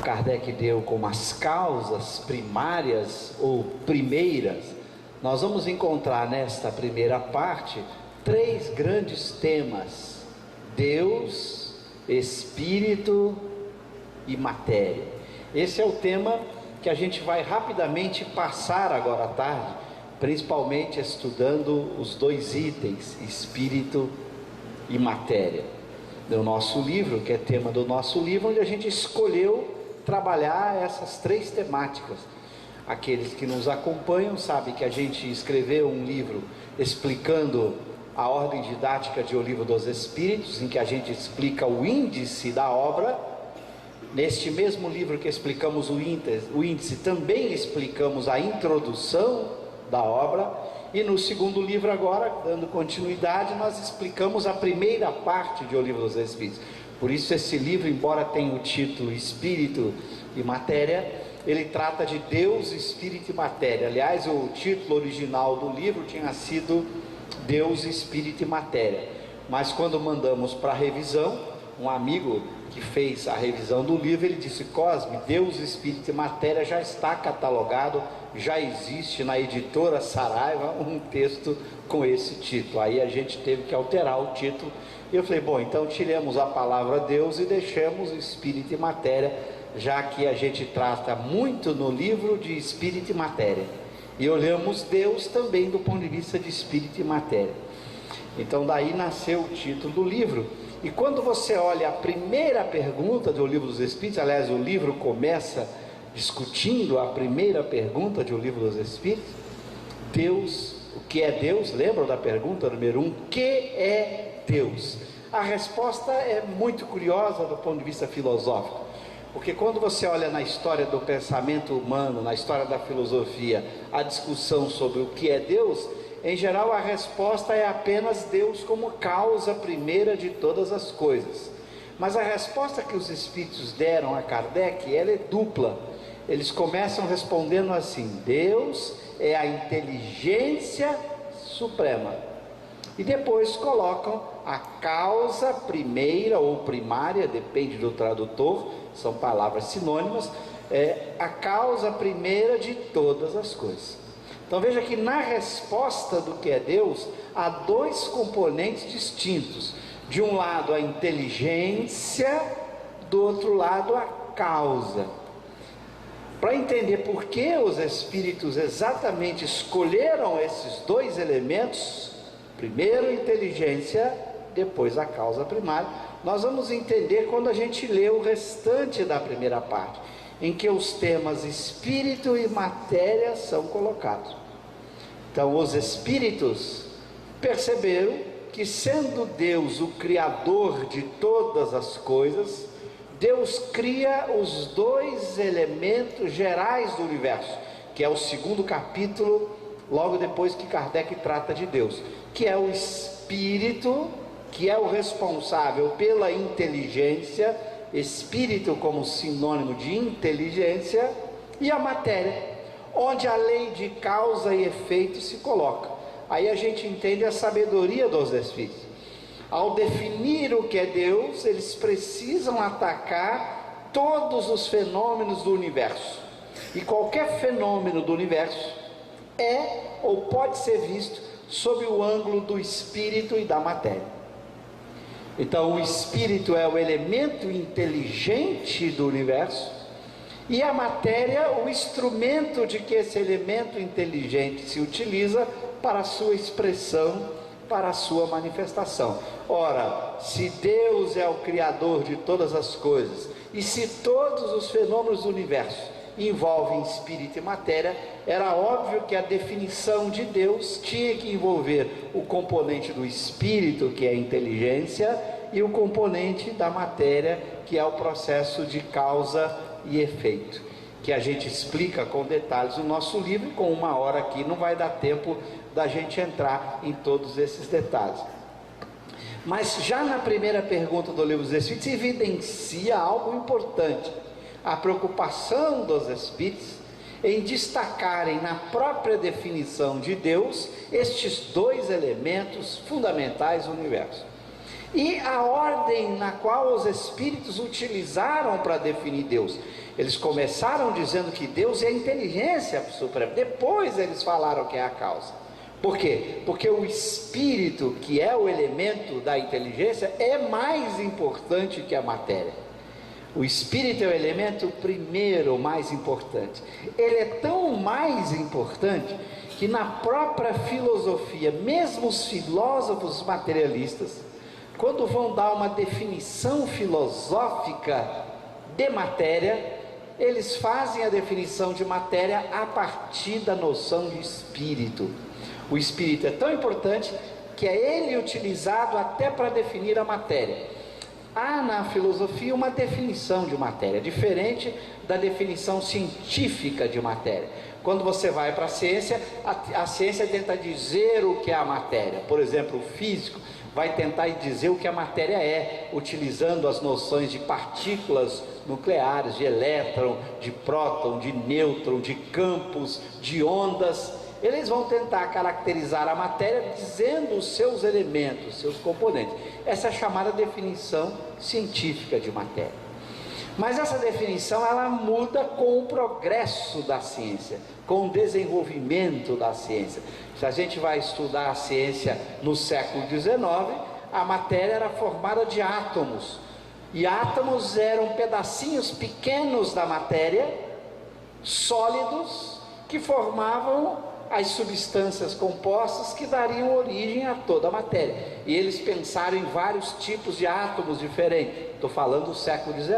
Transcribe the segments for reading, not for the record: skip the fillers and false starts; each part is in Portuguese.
Kardec deu como as causas primárias ou primeiras, nós vamos encontrar nesta primeira parte três grandes temas: Deus, Espírito e matéria. Esse é o tema que a gente vai rapidamente passar agora à tarde, principalmente estudando os dois itens, Espírito e matéria, do nosso livro, que é tema do nosso livro, onde a gente escolheu trabalhar essas três temáticas. Aqueles que nos acompanham sabem que a gente escreveu um livro explicando a ordem didática de O Livro dos Espíritos, em que a gente explica o índice da obra. Neste mesmo livro que explicamos o índice, também explicamos a introdução da obra. E no segundo livro agora, dando continuidade, nós explicamos a primeira parte de O Livro dos Espíritos. Por isso esse livro, embora tenha o título Espírito e Matéria, ele trata de Deus, Espírito e Matéria. Aliás, o título original do livro tinha sido Deus, Espírito e Matéria. Mas quando mandamos para a revisão, um amigo que fez a revisão do livro, ele disse: Cosme, Deus, Espírito e Matéria já está catalogado, já existe na editora Saraiva um texto com esse título. Aí a gente teve que alterar o título. E eu falei: bom, então tiremos a palavra Deus e deixemos Espírito e Matéria, já que a gente trata muito no livro de Espírito e Matéria, e olhamos Deus também do ponto de vista de Espírito e Matéria. Então daí nasceu o título do livro. E quando você olha a primeira pergunta do Livro dos Espíritos, aliás, o livro começa discutindo a primeira pergunta do Livro dos Espíritos: Deus, o que é Deus? Lembram da pergunta número 1? O que é Deus? A resposta é muito curiosa do ponto de vista filosófico, porque quando você olha na história do pensamento humano, na história da filosofia, a discussão sobre o que é Deus, em geral a resposta é apenas Deus como causa primeira de todas as coisas. Mas a resposta que os espíritos deram a Kardec, ela é dupla. Eles começam respondendo assim: Deus é a inteligência suprema. E depois colocam a causa primeira ou primária, depende do tradutor, são palavras sinônimas, a causa primeira de todas as coisas. Então veja que na resposta do que é Deus, há dois componentes distintos: de um lado a inteligência, do outro lado a causa. Para entender por que os espíritos exatamente escolheram esses dois elementos, primeiro a inteligência, depois a causa primária, nós vamos entender quando a gente lê o restante da primeira parte, em que os temas espírito e matéria são colocados. Então os espíritos perceberam que, sendo Deus o criador de todas as coisas, Deus cria os dois elementos gerais do universo, que é o segundo capítulo, logo depois que Kardec trata de Deus, que é o espírito, que é o responsável pela inteligência, espírito como sinônimo de inteligência, e a matéria, onde a lei de causa e efeito se coloca. Aí a gente entende a sabedoria dos espíritos. Ao definir o que é Deus, eles precisam atacar todos os fenômenos do universo. E qualquer fenômeno do universo é ou pode ser visto sob o ângulo do espírito e da matéria. Então o espírito é o elemento inteligente do universo, e a matéria o instrumento de que esse elemento inteligente se utiliza para a sua expressão, para a sua manifestação. Ora, se Deus é o criador de todas as coisas, e se todos os fenômenos do universo envolvem espírito e matéria, era óbvio que a definição de Deus tinha que envolver o componente do espírito, que é a inteligência, e o componente da matéria, que é o processo de causa e efeito, que a gente explica com detalhes no nosso livro. Com uma hora aqui não vai dar tempo da gente entrar em todos esses detalhes. Mas já na primeira pergunta do Livro dos Espíritos evidencia algo importante: a preocupação dos espíritos em destacarem na própria definição de Deus estes dois elementos fundamentais do universo. e a ordem na qual os espíritos utilizaram para definir Deus. Eles começaram dizendo que Deus é a inteligência suprema, depois eles falaram que é a causa. Por quê? Porque o espírito, que é o elemento da inteligência, é mais importante que a matéria. O espírito é o elemento primeiro, mais importante. Ele é tão mais importante que na própria filosofia, mesmo os filósofos materialistas, quando vão dar uma definição filosófica de matéria, eles fazem a definição de matéria a partir da noção de espírito. O espírito é tão importante que é ele utilizado até para definir a matéria. Há na filosofia uma definição de matéria, diferente da definição científica de matéria. Quando você vai para a ciência tenta dizer o que é a matéria. Por exemplo, o físico vai tentar dizer o que a matéria é, utilizando as noções de partículas nucleares, de elétron, de próton, de nêutron, de campos, de ondas. Eles vão tentar caracterizar a matéria dizendo os seus elementos, seus componentes. Essa é a chamada definição científica de matéria. Mas essa definição ela muda com o progresso da ciência, com o desenvolvimento da ciência. Se a gente vai estudar a ciência no século XIX, a matéria era formada de átomos. E átomos eram pedacinhos pequenos da matéria, sólidos, que formavam as substâncias compostas que dariam origem a toda a matéria. E eles pensaram em vários tipos de átomos diferentes. Estou falando do século XIX.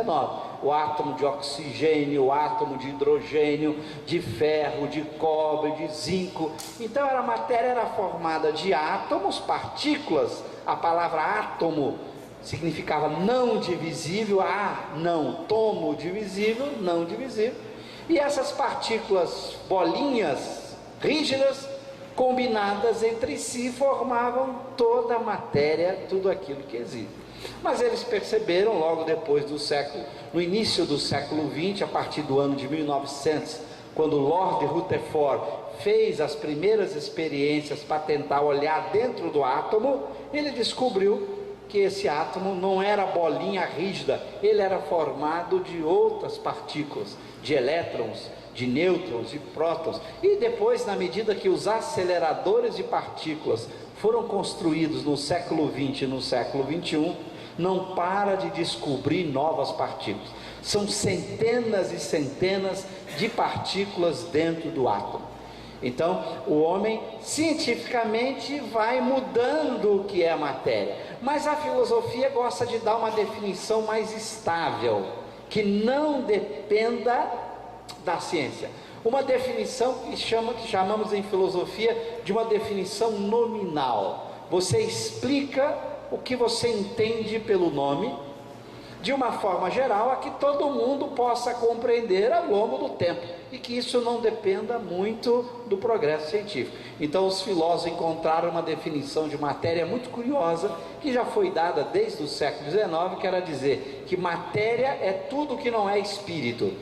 O átomo de oxigênio, o átomo de hidrogênio, de ferro, de cobre, de zinco. Então a matéria era formada de átomos, partículas. A palavra átomo significava não divisível, não, tomo divisível, não divisível. E essas partículas, bolinhas rígidas, combinadas entre si, formavam toda a matéria, tudo aquilo que existe. Mas eles perceberam logo depois do século, no início do século XX, a partir do ano de 1900, quando Lord Rutherford fez as primeiras experiências para tentar olhar dentro do átomo, ele descobriu que esse átomo não era bolinha rígida, ele era formado de outras partículas, de elétrons, de nêutrons, de prótons. E depois, na medida que os aceleradores de partículas foram construídos no século XX e no século XXI, não para de descobrir novas partículas. São centenas e centenas de partículas dentro do átomo. Então, o homem cientificamente vai mudando o que é a matéria, mas a filosofia gosta de dar uma definição mais estável, que não dependa da ciência. Uma definição que chamamos em filosofia de uma definição nominal. Você explica o que você entende pelo nome, de uma forma geral, a que todo mundo possa compreender ao longo do tempo, e que isso não dependa muito do progresso científico. Então os filósofos encontraram uma definição de matéria muito curiosa, que já foi dada desde o século XIX, que era dizer que matéria é tudo que não é espírito.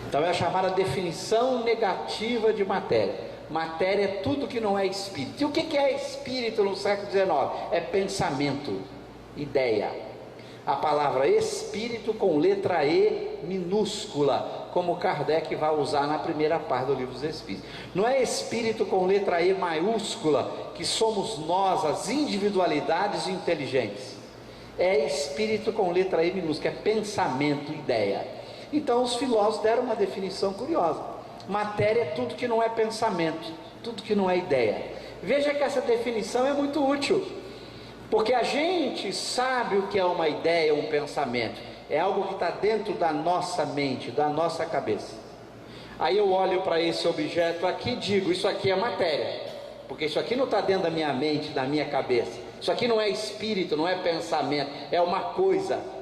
Então é a chamada definição negativa de matéria. Matéria é tudo que não é espírito. E o que é espírito no século XIX? É pensamento, ideia. A palavra espírito com letra E minúscula, como Kardec vai usar na primeira parte do Livro dos Espíritos. Não é espírito com letra E maiúscula, que somos nós, as individualidades inteligentes. É espírito com letra E minúscula, é pensamento, ideia. Então os filósofos deram uma definição curiosa. Matéria é tudo que não é pensamento, tudo que não é ideia. Veja que essa definição é muito útil, porque a gente sabe o que é uma ideia, um pensamento. É algo que está dentro da nossa mente, da nossa cabeça. Aí eu olho para esse objeto aqui e digo, isso aqui é matéria, porque isso aqui não está dentro da minha mente, da minha cabeça. Isso aqui não é espírito, não é pensamento, é uma coisa.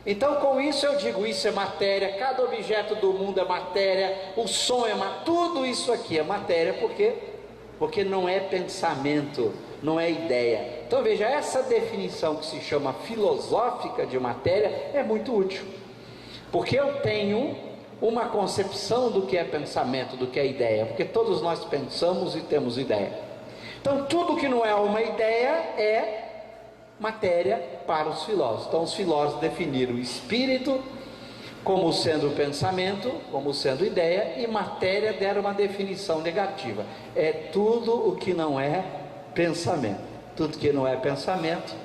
Então com isso eu digo, isso é matéria, cada objeto do mundo é matéria, o som é matéria, tudo isso aqui é matéria, porque não é pensamento, não é ideia. Então veja, essa definição que se chama filosófica de matéria é muito útil, porque eu tenho uma concepção do que é pensamento, do que é ideia, porque todos nós pensamos e temos ideia. Então tudo que não é uma ideia é matéria para os filósofos. Então os filósofos definiram o espírito como sendo pensamento, como sendo ideia, e matéria deram uma definição negativa. É tudo o que não é pensamento. Tudo que não é pensamento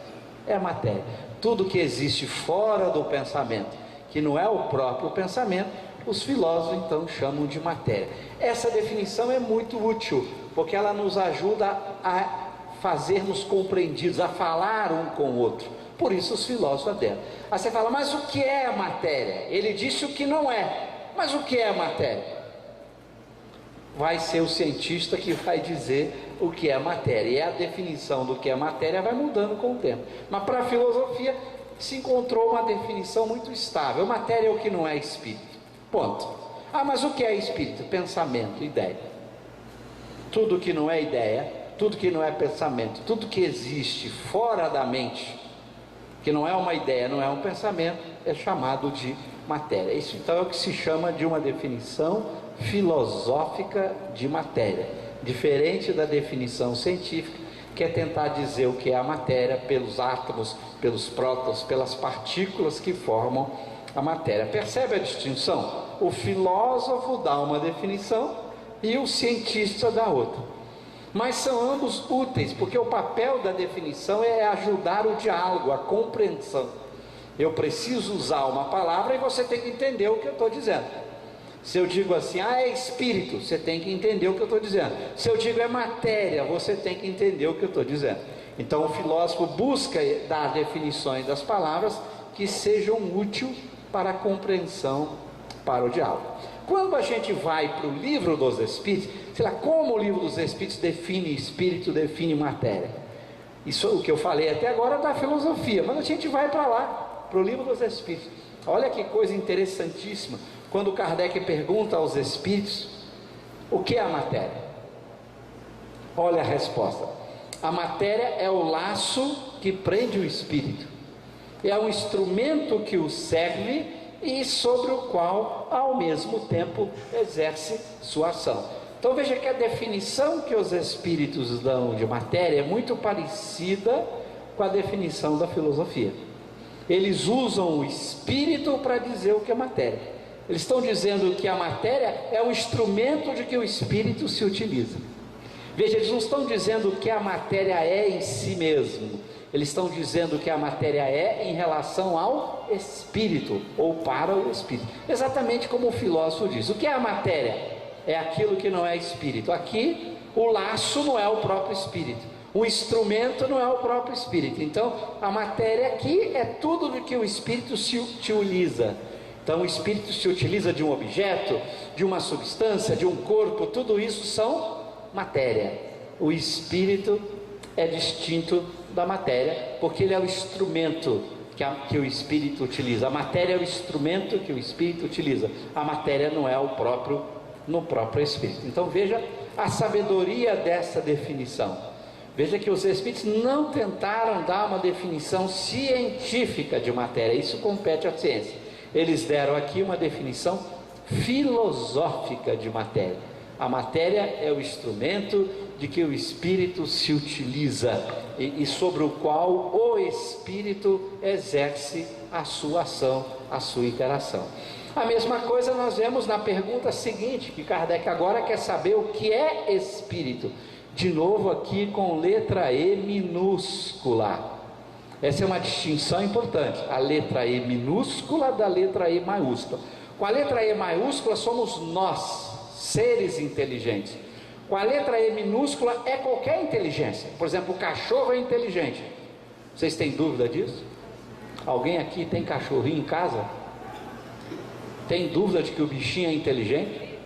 é matéria. Tudo que existe fora do pensamento, que não é o próprio pensamento, os filósofos então chamam de matéria. Essa definição é muito útil, porque ela nos ajuda a fazermos compreendidos, a falar um com o outro. Por isso os filósofos aderam. Aí você fala, mas o que é a matéria? Ele disse o que não é, mas o que é a matéria? Vai ser o cientista que vai dizer o que é matéria, e a definição do que é matéria vai mudando com o tempo. Mas para a filosofia se encontrou uma definição muito estável: matéria é o que não é espírito, ponto. Ah, mas o que é espírito? Pensamento, ideia. Tudo que não é ideia, tudo que não é pensamento, tudo que existe fora da mente, que não é uma ideia, não é um pensamento, é chamado de matéria. Isso então é o que se chama de uma definição filosófica de matéria, diferente da definição científica, que é tentar dizer o que é a matéria pelos átomos, pelos prótons, pelas partículas que formam a matéria. Percebe a distinção? O filósofo dá uma definição e o cientista dá outra. Mas são ambos úteis, porque o papel da definição é ajudar o diálogo, a compreensão. Eu preciso usar uma palavra e você tem que entender o que eu estou dizendo. Se eu digo assim, é espírito, você tem que entender o que eu estou dizendo. Se eu digo é matéria, você tem que entender o que eu estou dizendo. Então o filósofo busca dar definições das palavras que sejam úteis para a compreensão, para o diálogo. Quando a gente vai para o livro dos Espíritos, sei lá, como o livro dos Espíritos define espírito, define matéria. Isso o que eu falei até agora da filosofia, mas a gente vai para lá, para o livro dos Espíritos. Olha que coisa interessantíssima. Quando Kardec pergunta aos Espíritos, o que é a matéria? Olha a resposta: a matéria é o laço que prende o espírito, é um instrumento que o serve e sobre o qual, ao mesmo tempo, exerce sua ação. Então veja que a definição que os espíritos dão de matéria é muito parecida com a definição da filosofia. Eles usam o espírito para dizer o que é matéria. Eles estão dizendo que a matéria é o instrumento de que o espírito se utiliza. Veja, eles não estão dizendo que a matéria é em si mesmo. Eles estão dizendo que a matéria é em relação ao espírito, ou para o espírito. Exatamente como o filósofo diz. O que é a matéria? É aquilo que não é espírito. Aqui, o laço não é o próprio espírito. O instrumento não é o próprio espírito. Então, a matéria aqui é tudo do que o espírito se utiliza. Então, o espírito se utiliza de um objeto, de uma substância, de um corpo. Tudo isso são matéria. O espírito é distinto da matéria, porque ele é o instrumento que o espírito utiliza. A matéria é o instrumento que o espírito utiliza. A matéria não é no próprio espírito. Então veja a sabedoria dessa definição. Veja que os espíritos não tentaram dar uma definição científica de matéria. Isso compete à ciência. Eles deram aqui uma definição filosófica de matéria. A matéria é o instrumento de que o espírito se utiliza e sobre o qual o espírito exerce a sua ação, a sua interação. A mesma coisa nós vemos na pergunta seguinte, que Kardec agora quer saber o que é espírito. De novo aqui com letra E minúscula. Essa é uma distinção importante, a letra E minúscula da letra E maiúscula. Com a letra E maiúscula somos nós, seres inteligentes. Com a letra E minúscula é qualquer inteligência. Por exemplo, o cachorro é inteligente. Vocês têm dúvida disso? Alguém aqui tem cachorrinho em casa? Tem dúvida de que o bichinho é inteligente?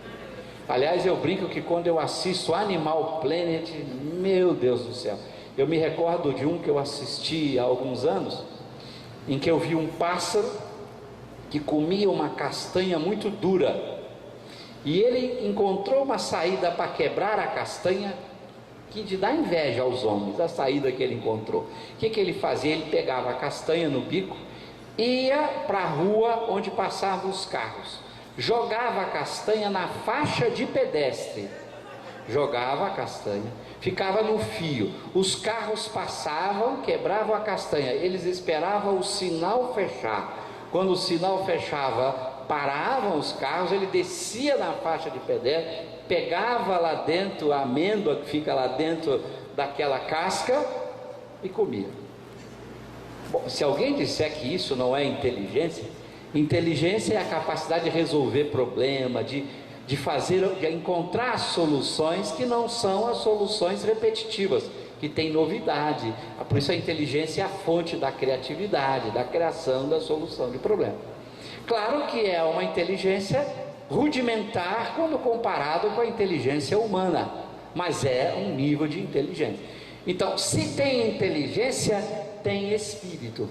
Aliás, eu brinco que quando eu assisto Animal Planet, meu Deus do céu, eu me recordo de um que eu assisti há alguns anos, em que eu vi um pássaro que comia uma castanha muito dura. E ele encontrou uma saída para quebrar a castanha que de dar inveja aos homens, a saída que ele encontrou. O que ele fazia? Ele pegava a castanha no bico, ia para a rua onde passavam os carros, jogava a castanha na faixa de pedestre, jogava a castanha, ficava no fio, os carros passavam, quebravam a castanha, eles esperavam o sinal fechar. Quando o sinal fechava, paravam os carros, ele descia na faixa de pedestre, pegava lá dentro a amêndoa que fica lá dentro daquela casca e comia. Bom, se alguém disser que isso não é inteligência, inteligência é a capacidade de resolver problema, de encontrar soluções que não são as soluções repetitivas, que tem novidade. Por isso a inteligência é a fonte da criatividade, da criação, da solução de problema. Claro que é uma inteligência rudimentar quando comparado com a inteligência humana, mas é um nível de inteligência. Então, se tem inteligência, tem espírito.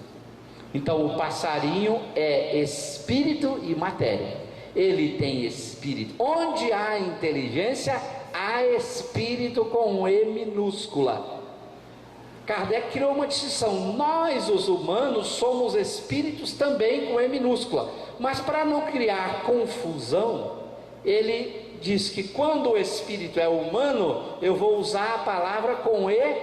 Então, o passarinho é espírito e matéria. Ele tem espírito. Onde há inteligência, há espírito com E minúscula. Kardec criou uma distinção. Nós, os humanos, somos espíritos também com E minúscula. Mas para não criar confusão, ele diz que quando o espírito é humano, eu vou usar a palavra com E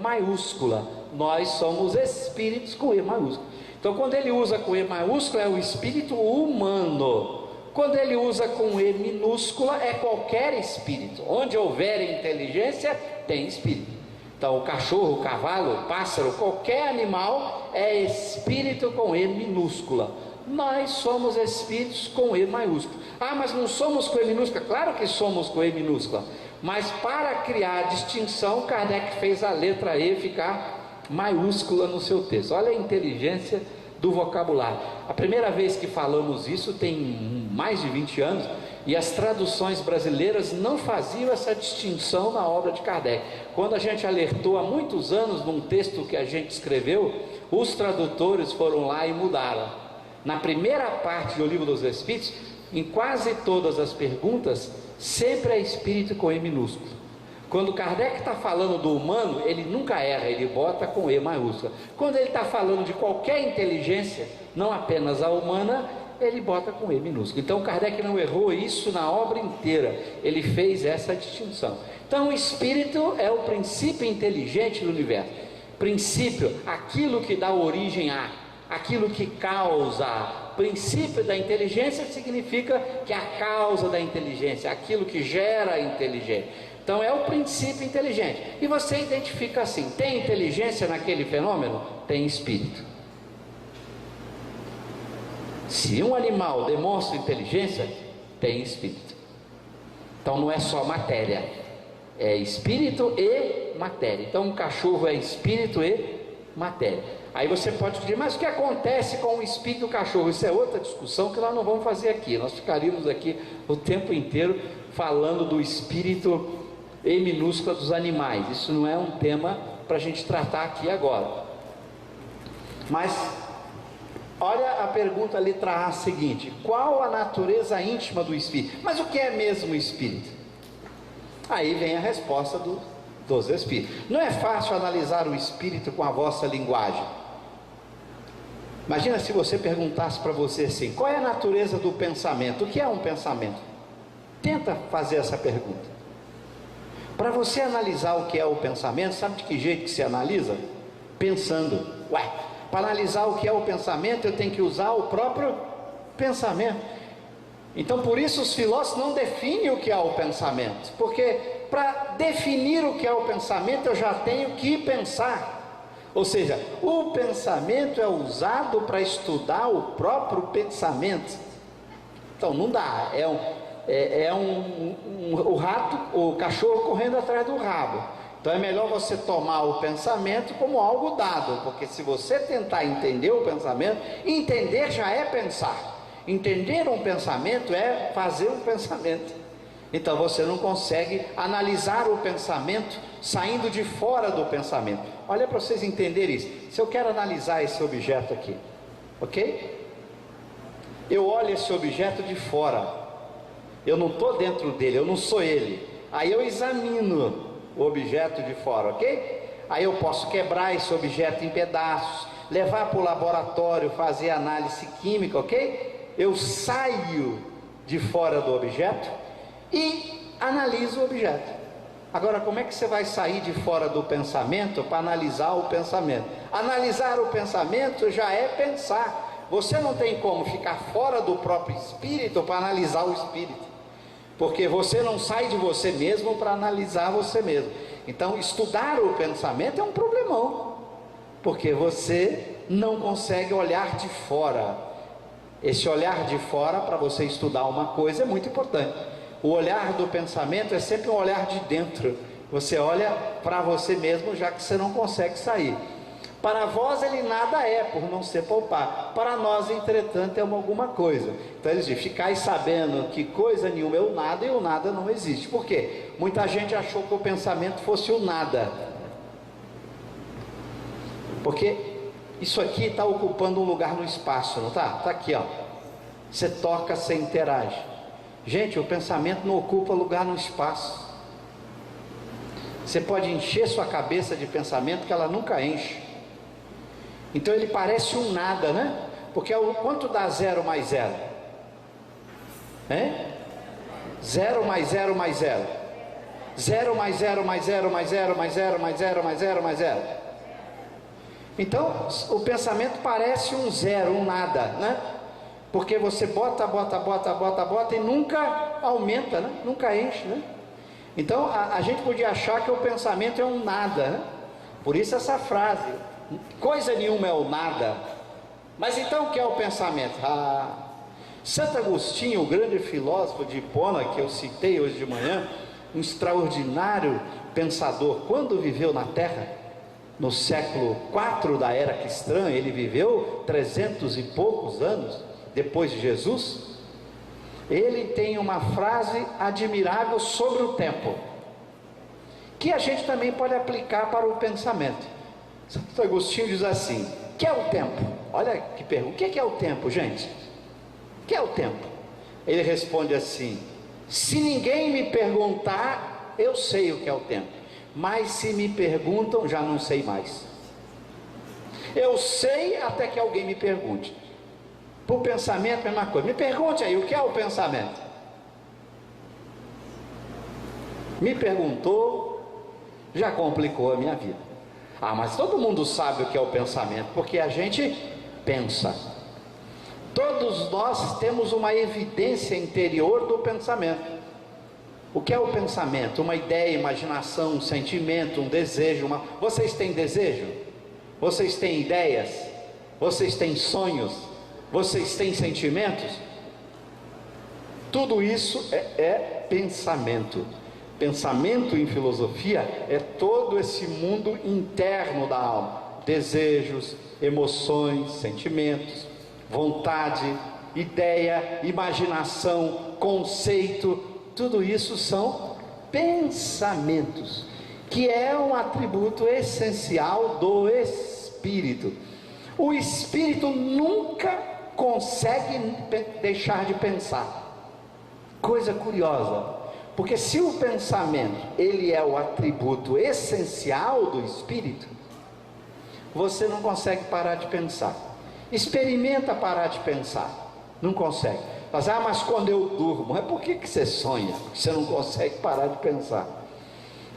maiúscula. Nós somos espíritos com E maiúscula. Então, quando ele usa com E maiúscula, é o espírito humano. Quando ele usa com E minúscula, é qualquer espírito. Onde houver inteligência, tem espírito. Então, o cachorro, o cavalo, o pássaro, qualquer animal é espírito com E minúscula. Nós somos espíritos com E maiúsculo. Ah, mas não somos com E minúscula? Claro que somos com E minúscula. Mas para criar a distinção, Kardec fez a letra E ficar maiúscula no seu texto. Olha a inteligência do vocabulário. A primeira vez que falamos isso tem mais de 20 anos, e as traduções brasileiras não faziam essa distinção na obra de Kardec. Quando a gente alertou há muitos anos num texto que a gente escreveu, os tradutores foram lá e mudaram. Na primeira parte do Livro dos Espíritos, em quase todas as perguntas, sempre é espírito com E minúsculo. Quando Kardec está falando do humano, ele nunca erra, ele bota com E maiúscula. Quando ele está falando de qualquer inteligência, não apenas a humana, ele bota com E minúsculo. Então Kardec não errou isso na obra inteira, ele fez essa distinção. Então o espírito é o princípio inteligente do universo. Princípio, aquilo que dá origem a, aquilo que causa. Princípio da inteligência significa que a causa da inteligência, aquilo que gera a inteligência. Então é o princípio inteligente. E você identifica assim: tem inteligência naquele fenômeno? Tem espírito. Se um animal demonstra inteligência, tem espírito. Então não é só matéria, é espírito e matéria. Então um cachorro é espírito e matéria. Aí você pode dizer, mas o que acontece com o espírito do cachorro? Isso é outra discussão que nós não vamos fazer aqui. Nós ficaríamos aqui o tempo inteiro falando do espírito E minúscula dos animais. Isso não é um tema para a gente tratar aqui agora. Mas olha a pergunta letra A seguinte: qual a natureza íntima do espírito? Mas o que é mesmo o espírito? Aí vem a resposta dos espíritos. Não é fácil analisar o espírito com a vossa linguagem. Imagina se você perguntasse para você assim: qual é a natureza do pensamento? O que é um pensamento? Tenta fazer essa pergunta. Para você analisar o que é o pensamento, sabe de que jeito que se analisa? Pensando. Para analisar o que é o pensamento, eu tenho que usar o próprio pensamento. Então, por isso os filósofos não definem o que é o pensamento, porque para definir o que é o pensamento, eu já tenho que pensar. Ou seja, o pensamento é usado para estudar o próprio pensamento. Então não dá, o rato, o cachorro correndo atrás do rabo. Então é melhor você tomar o pensamento como algo dado, porque se você tentar entender o pensamento, entender já é pensar. Entender um pensamento é fazer um pensamento. Então você não consegue analisar o pensamento saindo de fora do pensamento. Olha para vocês entenderem isso. Se eu quero analisar esse objeto aqui, ok? Eu olho esse objeto de fora, eu não estou dentro dele, eu não sou ele. Aí eu examino o objeto de fora, ok? Aí eu posso quebrar esse objeto em pedaços, levar para o laboratório, fazer análise química, ok? Eu saio de fora do objeto e analiso o objeto. Agora, como é que você vai sair de fora do pensamento para analisar o pensamento? Analisar o pensamento já é pensar. Você não tem como ficar fora do próprio espírito para analisar o espírito, porque você não sai de você mesmo para analisar você mesmo. Então, estudar o pensamento é um problemão, porque você não consegue olhar de fora. Esse olhar de fora, para você estudar uma coisa, é muito importante. O olhar do pensamento é sempre um olhar de dentro. Você olha para você mesmo, já que você não consegue sair. Para vós ele nada é, por não ser poupar. Para nós, entretanto, é alguma coisa. Então eles dizem, ficai sabendo que coisa nenhuma é o nada, e o nada não existe. Por quê? Muita gente achou que o pensamento fosse o nada. Porque isso aqui está ocupando um lugar no espaço, não está? Está aqui, ó. Você toca, você interage. Gente, o pensamento não ocupa lugar no espaço. Você pode encher sua cabeça de pensamento que ela nunca enche. Então ele parece um nada, né? Porque quanto dá 0 mais 0? Hein? 0 mais 0 mais 0. 0 mais 0 mais 0 mais 0 mais 0 mais 0 mais 0 mais 0. Então o pensamento parece um zero, um nada, né? Porque você bota e nunca aumenta, né? Nunca enche, né? Então a gente podia achar que o pensamento é um nada, né? Por isso essa frase, coisa nenhuma é o nada. Mas então o que é o pensamento? Santo Agostinho, o grande filósofo de Hipona, que eu citei hoje de manhã, um extraordinário pensador, quando viveu na Terra, no século IV da era cristã, ele viveu 300 e poucos anos depois de Jesus. Ele tem uma frase admirável sobre o tempo, que a gente também pode aplicar para o pensamento. Santo Agostinho diz assim: o que é o tempo? Olha que pergunta, o que é o tempo, gente? O que é o tempo? Ele responde assim: se ninguém me perguntar, eu sei o que é o tempo, mas se me perguntam, já não sei mais. Eu sei até que alguém me pergunte. Para o pensamento, a mesma coisa. Me pergunte aí, o que é o pensamento? Me perguntou, já complicou a minha vida. Mas todo mundo sabe o que é o pensamento, porque a gente pensa. Todos nós temos uma evidência interior do pensamento. O que é o pensamento? Uma ideia, imaginação, um sentimento, um desejo. Vocês têm desejo? Vocês têm ideias? Vocês têm sonhos? Vocês têm sentimentos? Tudo isso é pensamento. Pensamento em filosofia é todo esse mundo interno da alma. Desejos, emoções, sentimentos, vontade, ideia, imaginação, conceito. Tudo isso são pensamentos, que é um atributo essencial do espírito. O espírito nunca consegue deixar de pensar. Coisa curiosa, porque se o pensamento ele é o atributo essencial do espírito, você não consegue parar de pensar. Experimenta parar de pensar, não consegue. Mas quando eu durmo, por que você sonha? Porque você não consegue parar de pensar.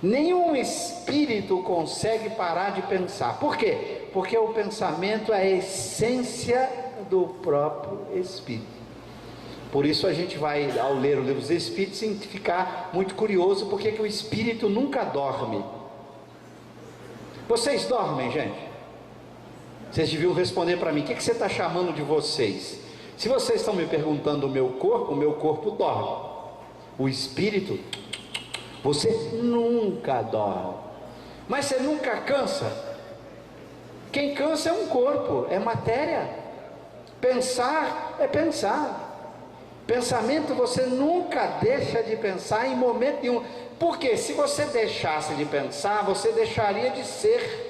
Nenhum espírito consegue parar de pensar. Por quê? Porque o pensamento é a essência do próprio espírito. Por isso a gente vai, ao ler o livro dos Espíritos, ficar muito curioso, porque que o espírito nunca dorme. Vocês dormem, gente? Vocês deviam responder para mim. O que você está chamando de vocês? Se vocês estão me perguntando o meu corpo dorme. O espírito, você nunca dorme. Mas você nunca cansa. Quem cansa é um corpo, é matéria. Pensar é pensar. Pensamento você nunca deixa de pensar em momento nenhum. Porque se você deixasse de pensar, você deixaria de ser.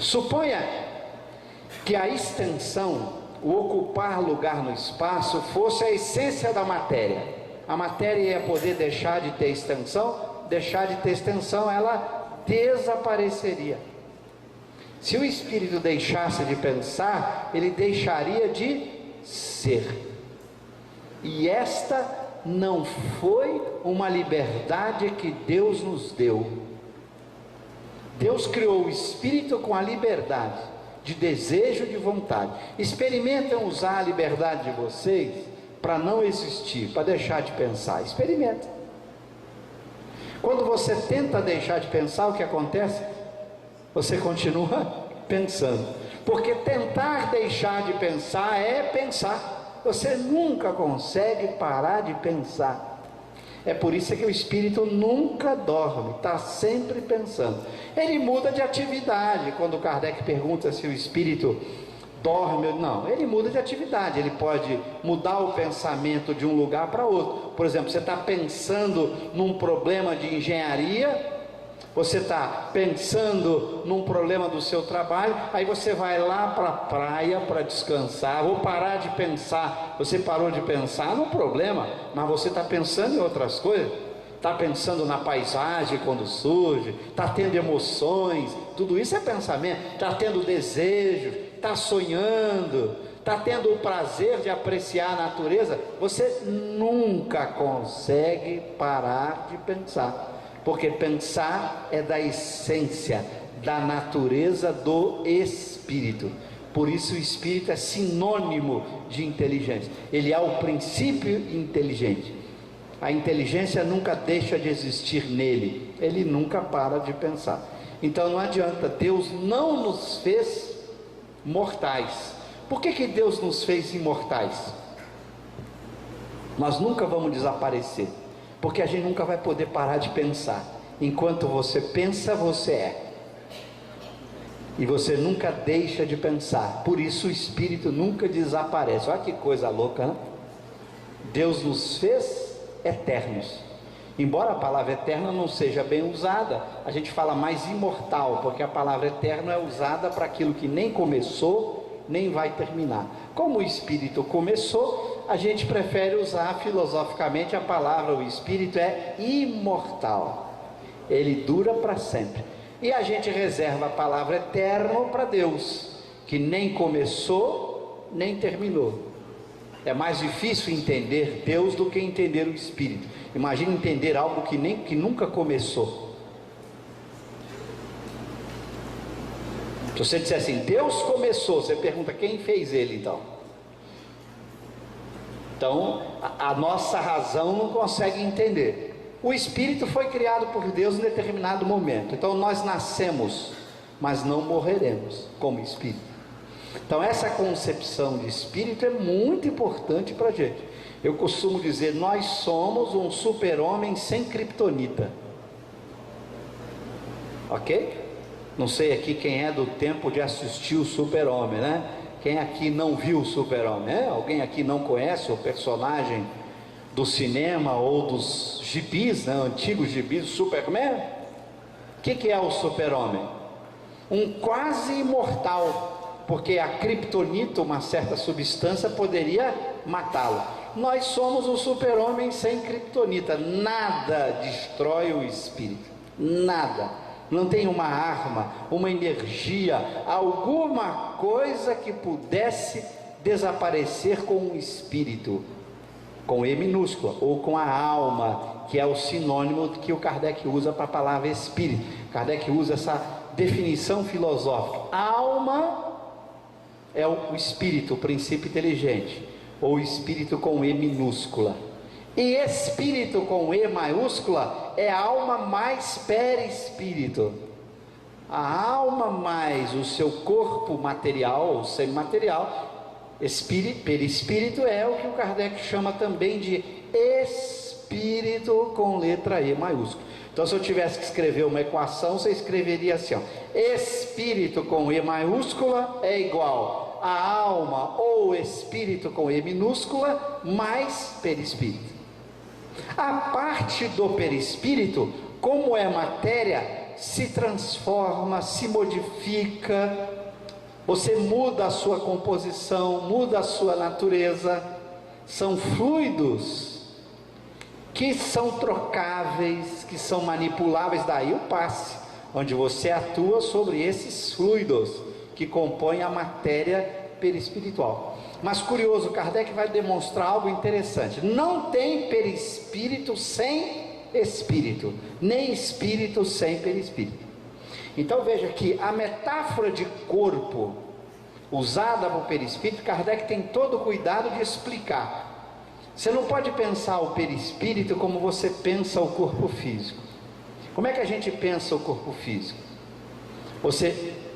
Suponha que a extensão, o ocupar lugar no espaço, fosse a essência da matéria. A matéria ia poder deixar de ter extensão, ela desapareceria. Se o espírito deixasse de pensar, ele deixaria de ser. E esta não foi uma liberdade que Deus nos deu. Deus criou o espírito com a liberdade de desejo, de vontade. Experimentem usar a liberdade de vocês para não existir, para deixar de pensar. Experimenta. Quando você tenta deixar de pensar, o que acontece? Você continua pensando, porque tentar deixar de pensar é pensar. Você nunca consegue parar de pensar. É por isso que o espírito nunca dorme, está sempre pensando. Ele muda de atividade. Quando Kardec pergunta se o espírito dorme, não, ele muda de atividade. Ele pode mudar o pensamento de um lugar para outro. Por exemplo, você está pensando num problema de engenharia, você está pensando num problema do seu trabalho, aí você vai lá para a praia para descansar, vou parar de pensar. Você parou de pensar no problema, mas você está pensando em outras coisas, está pensando na paisagem quando surge, está tendo emoções, tudo isso é pensamento, está tendo desejo, está sonhando, está tendo o prazer de apreciar a natureza. Você nunca consegue parar de pensar, porque pensar é da essência, da natureza do espírito. Por isso o espírito é sinônimo de inteligência. Ele é o princípio inteligente. A inteligência nunca deixa de existir nele. Ele nunca para de pensar. Então não adianta, Deus não nos fez mortais. Por que Deus nos fez imortais? Nós nunca vamos desaparecer, porque a gente nunca vai poder parar de pensar. Enquanto você pensa, você é. E você nunca deixa de pensar. Por isso o espírito nunca desaparece. Olha que coisa louca, né? Deus nos fez eternos. Embora a palavra eterna não seja bem usada, a gente fala mais imortal, porque a palavra eterno é usada para aquilo que nem começou, nem vai terminar. Como o espírito começou, a gente prefere usar filosoficamente a palavra, o espírito é imortal. Ele dura para sempre. E a gente reserva a palavra eterno para Deus, que nem começou, nem terminou. É mais difícil entender Deus do que entender o espírito. Imagina entender algo que nunca começou. Se você disser assim, Deus começou, você pergunta quem fez ele então? Então a nossa razão não consegue entender. O espírito foi criado por Deus em determinado momento. Então nós nascemos, mas não morreremos como espírito. Então essa concepção de espírito é muito importante para a gente. Eu costumo dizer, nós somos um super-homem sem criptonita. Ok? Não sei aqui quem é do tempo de assistir o super-homem, né? Quem aqui não viu o super-homem, né? Alguém aqui não conhece o personagem do cinema ou dos gibis, né? Antigos gibis, do Superman? O que é o super-homem? Um quase imortal, porque a criptonita, uma certa substância, poderia matá-lo. Nós somos o super-homem sem criptonita. Nada destrói o espírito, nada. Não tem uma arma, uma energia, alguma coisa que pudesse desaparecer com o espírito, com E minúscula, ou com a alma, que é o sinônimo que o Kardec usa para a palavra espírito. Kardec usa essa definição filosófica. Alma é o espírito, o princípio inteligente, ou espírito com E minúscula. E espírito com E maiúscula é alma mais perispírito. A alma mais o seu corpo material ou semimaterial. Perispírito é o que o Kardec chama também de espírito com letra E maiúscula. Então se eu tivesse que escrever uma equação, você escreveria assim, ó, espírito com E maiúscula é igual a alma ou espírito com E minúscula mais perispírito. A parte do perispírito, como é matéria, se transforma, se modifica. Você muda a sua composição, muda a sua natureza. São fluidos que são trocáveis, que são manipuláveis. Daí o passe, onde você atua sobre esses fluidos que compõem a matéria perispiritual. Mas curioso, Kardec vai demonstrar algo interessante. Não tem perispírito sem espírito, nem espírito sem perispírito. Então veja que a metáfora de corpo usada para o perispírito, Kardec tem todo o cuidado de explicar. Você não pode pensar o perispírito como você pensa o corpo físico. Como é que a gente pensa o corpo físico?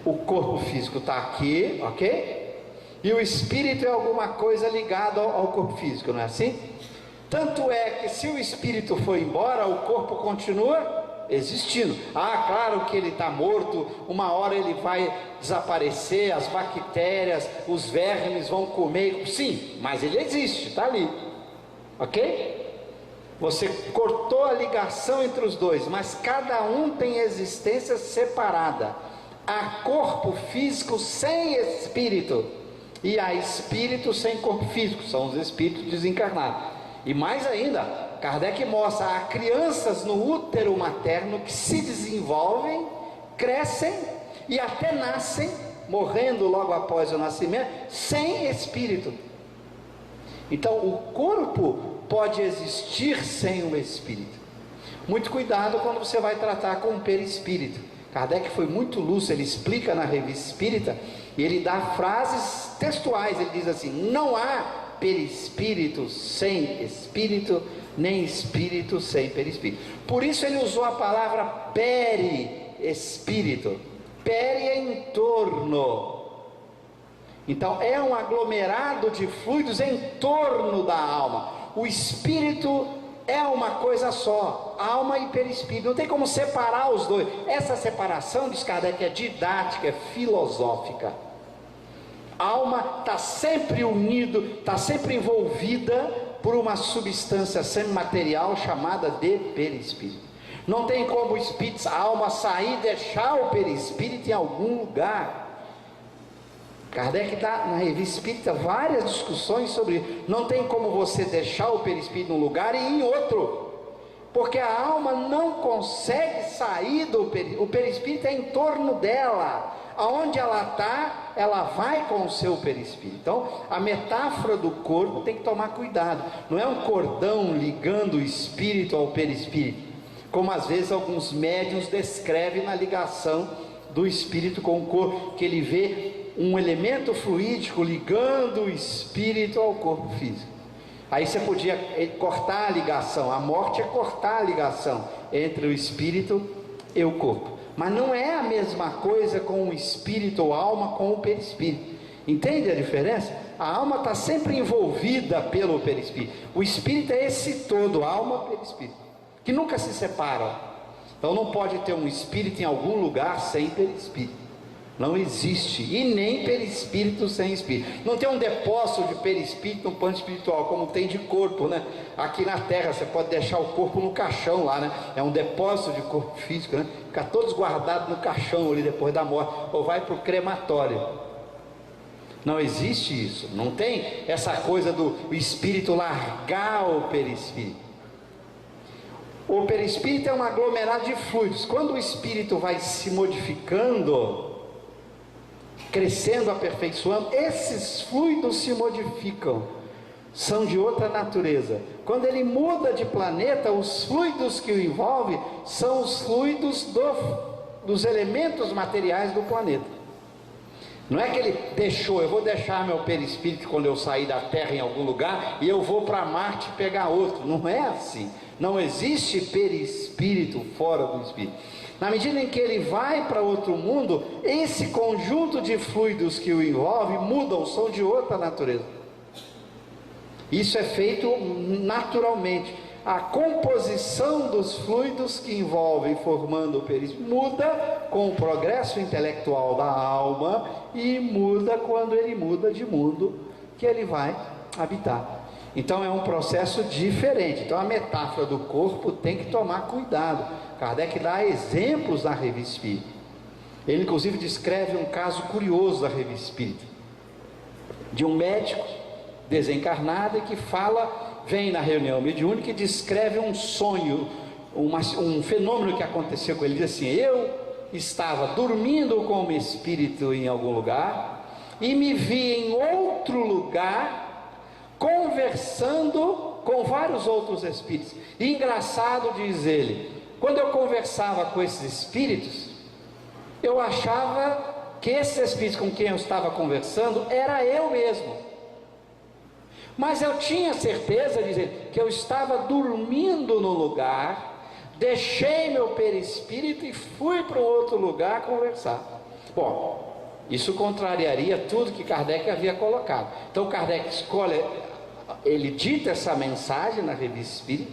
O corpo físico está aqui, ok? E o espírito é alguma coisa ligada ao corpo físico, não é assim? Tanto é que se o espírito for embora, o corpo continua existindo. Ah, claro que ele está morto, uma hora ele vai desaparecer, as bactérias, os vermes vão comer, sim, mas ele existe, está ali, ok? Você cortou a ligação entre os dois, mas cada um tem existência separada. Há corpo físico sem espírito, e há espírito sem corpo físico, são os espíritos desencarnados. E mais ainda, Kardec mostra, há crianças no útero materno que se desenvolvem, crescem e até nascem, morrendo logo após o nascimento, sem espírito. Então o corpo pode existir sem o espírito. Muito cuidado quando você vai tratar com o perispírito. Kardec foi muito lúcido, ele explica na Revista Espírita, e ele dá frases textuais, ele diz assim: não há perispírito sem espírito, nem espírito sem perispírito. Por isso ele usou a palavra perispírito. Peri é em torno. Então é um aglomerado de fluidos em torno da alma. O espírito é uma coisa só, alma e perispírito, não tem como separar os dois. Essa separação, diz Kardec, é didática, é filosófica. A alma está sempre unido, está sempre envolvida por uma substância semimaterial chamada de perispírito. Não tem como o espírito, a alma sair e deixar o perispírito em algum lugar. Kardec dá na Revista Espírita várias discussões sobre isso. Não tem como você deixar o perispírito num lugar e ir em outro, porque a alma não consegue sair do perispírito. O perispírito é em torno dela, aonde ela está, ela vai com o seu perispírito. Então a metáfora do corpo tem que tomar cuidado, não é um cordão ligando o espírito ao perispírito, como às vezes alguns médiuns descrevem na ligação do espírito com o corpo, que ele vê um elemento fluídico ligando o espírito ao corpo físico. Aí você podia cortar a ligação, a morte é cortar a ligação entre o espírito e o corpo, mas não é a mesma coisa com o espírito ou alma com o perispírito. Entende a diferença? A alma está sempre envolvida pelo perispírito, o espírito é esse todo, alma, perispírito, que nunca se separam. Então não pode ter um espírito em algum lugar sem perispírito. Não existe, e nem perispírito sem espírito. Não tem um depósito de perispírito no plano espiritual, como tem de corpo, né? Aqui na terra você pode deixar o corpo no caixão lá, né? É um depósito de corpo físico, né? Fica todos guardados no caixão ali depois da morte, ou vai para o crematório. Não existe isso, não tem essa coisa do espírito largar o perispírito. O perispírito é um aglomerado de fluidos. Quando o espírito vai se modificando, crescendo, aperfeiçoando, esses fluidos se modificam, são de outra natureza. Quando ele muda de planeta, os fluidos que o envolvem são os fluidos dos elementos materiais do planeta. Não é que ele deixou, eu vou deixar meu perispírito quando eu sair da Terra em algum lugar e eu vou para Marte pegar outro. Não é assim. Não existe perispírito fora do espírito. Na medida em que ele vai para outro mundo, esse conjunto de fluidos que o envolve mudam, são de outra natureza. Isso é feito naturalmente. A composição dos fluidos que envolvem formando o perispírito muda com o progresso intelectual da alma e muda quando ele muda de mundo que ele vai habitar. Então é um processo diferente. Então a metáfora do corpo tem que tomar cuidado. Kardec dá exemplos na Revista Espírita. Ele inclusive descreve um caso curioso da Revista Espírita, de um médico desencarnado que vem na reunião mediúnica e descreve um sonho, um fenômeno que aconteceu com ele. Ele diz assim: eu estava dormindo com o espírito em algum lugar, e me vi em outro lugar, conversando com vários outros espíritos. E engraçado, diz ele, quando eu conversava com esses espíritos, eu achava que esses espíritos com quem eu estava conversando era eu mesmo. Mas eu tinha certeza, diz ele, que eu estava dormindo no lugar, deixei meu perispírito e fui para um outro lugar conversar. Bom, isso contrariaria tudo que Kardec havia colocado. Então Kardec escolhe, ele dita essa mensagem na Revista Espírita.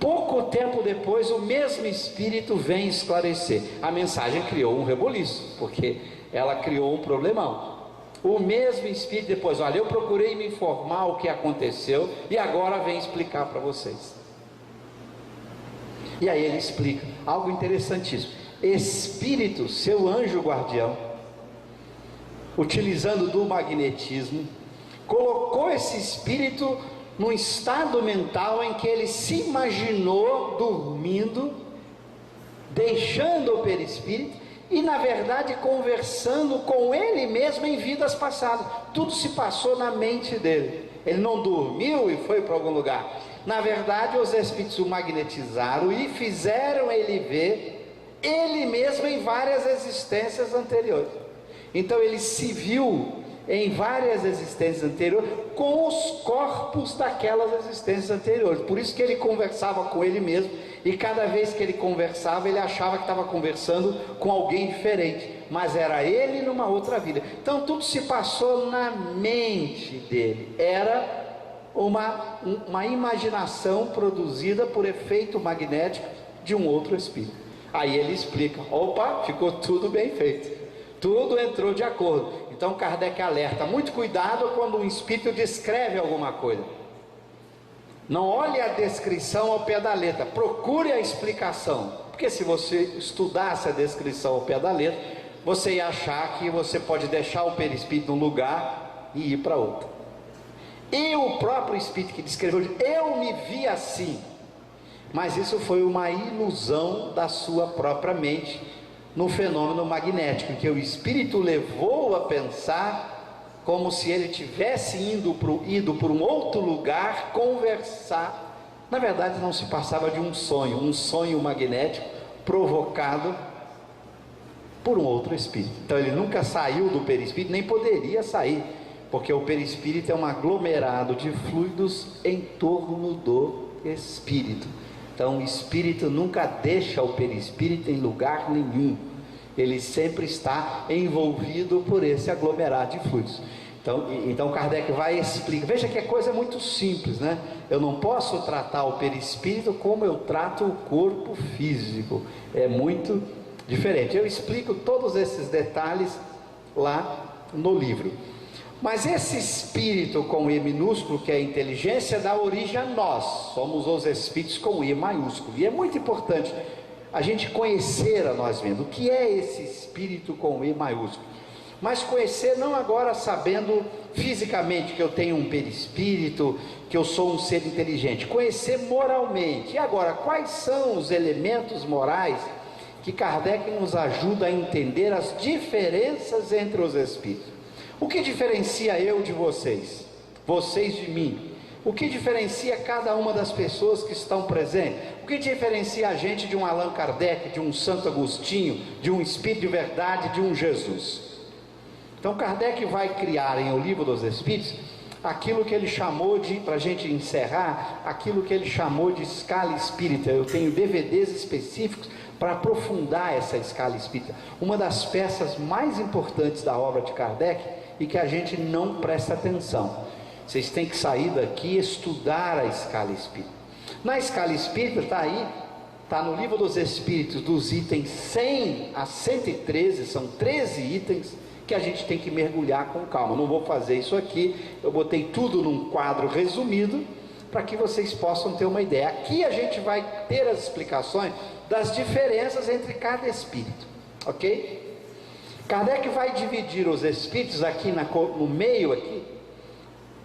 Pouco tempo depois, o mesmo Espírito vem esclarecer. A mensagem criou um reboliço, porque ela criou um problemão. O mesmo Espírito depois, olha, eu procurei me informar o que aconteceu e agora vem explicar para vocês. E aí ele explica algo interessantíssimo. Espírito, seu anjo guardião, utilizando do magnetismo, colocou esse espírito num estado mental em que ele se imaginou dormindo, deixando o perispírito e na verdade conversando com ele mesmo em vidas passadas. Tudo se passou na mente dele. Ele não dormiu e foi para algum lugar. Na verdade, os espíritos o magnetizaram e fizeram ele ver ele mesmo em várias existências anteriores. Então ele se viu em várias existências anteriores com os corpos daquelas existências anteriores. Por isso que ele conversava com ele mesmo, e cada vez que ele conversava, ele achava que estava conversando com alguém diferente, mas era ele numa outra vida. Então tudo se passou na mente dele. Era uma imaginação produzida por efeito magnético de um outro espírito. Aí ele explica, opa, ficou tudo bem feito, tudo entrou de acordo. Então Kardec alerta, muito cuidado quando um espírito descreve alguma coisa. Não olhe a descrição ao pé da letra, procure a explicação. Porque se você estudasse a descrição ao pé da letra, você ia achar que você pode deixar o perispírito num lugar e ir para outro. E o próprio espírito que descreveu, eu me vi assim. Mas isso foi uma ilusão da sua própria mente, no fenômeno magnético, que o espírito levou a pensar como se ele tivesse ido para um outro lugar conversar. Na verdade não se passava de um sonho magnético provocado por um outro espírito. Então ele nunca saiu do perispírito, nem poderia sair, porque o perispírito é um aglomerado de fluidos em torno do espírito. Então o espírito nunca deixa o perispírito em lugar nenhum, ele sempre está envolvido por esse aglomerado de fluidos. Então Kardec vai explicar, veja que é coisa muito simples, né? Eu não posso tratar o perispírito como eu trato o corpo físico, é muito diferente. Eu explico todos esses detalhes lá no livro. Mas esse espírito com E minúsculo, que é a inteligência, dá origem a nós, somos os espíritos com E maiúsculo, e é muito importante a gente conhecer a nós mesmos, o que é esse espírito com E maiúsculo, mas conhecer não agora sabendo fisicamente que eu tenho um perispírito, que eu sou um ser inteligente, conhecer moralmente. E agora, quais são os elementos morais que Kardec nos ajuda a entender as diferenças entre os espíritos? O que diferencia eu de vocês, vocês de mim? O que diferencia cada uma das pessoas que estão presentes? O que diferencia a gente de um Allan Kardec, de um Santo Agostinho, de um Espírito de Verdade, de um Jesus? Então Kardec vai criar em O Livro dos Espíritos aquilo que ele chamou de, para a gente encerrar, aquilo que ele chamou de escala espírita. Eu tenho DVDs específicos para aprofundar essa escala espírita, uma das peças mais importantes da obra de Kardec e que a gente não presta atenção. Vocês têm que sair daqui e estudar a escala espírita. Na escala espírita está aí, está no Livro dos Espíritos, dos itens 100 a 113, são 13 itens que a gente tem que mergulhar com calma. Não vou fazer isso aqui, eu botei tudo num quadro resumido para que vocês possam ter uma ideia. Aqui a gente vai ter as explicações das diferenças entre cada espírito, ok? Kardec vai dividir os espíritos aqui no meio aqui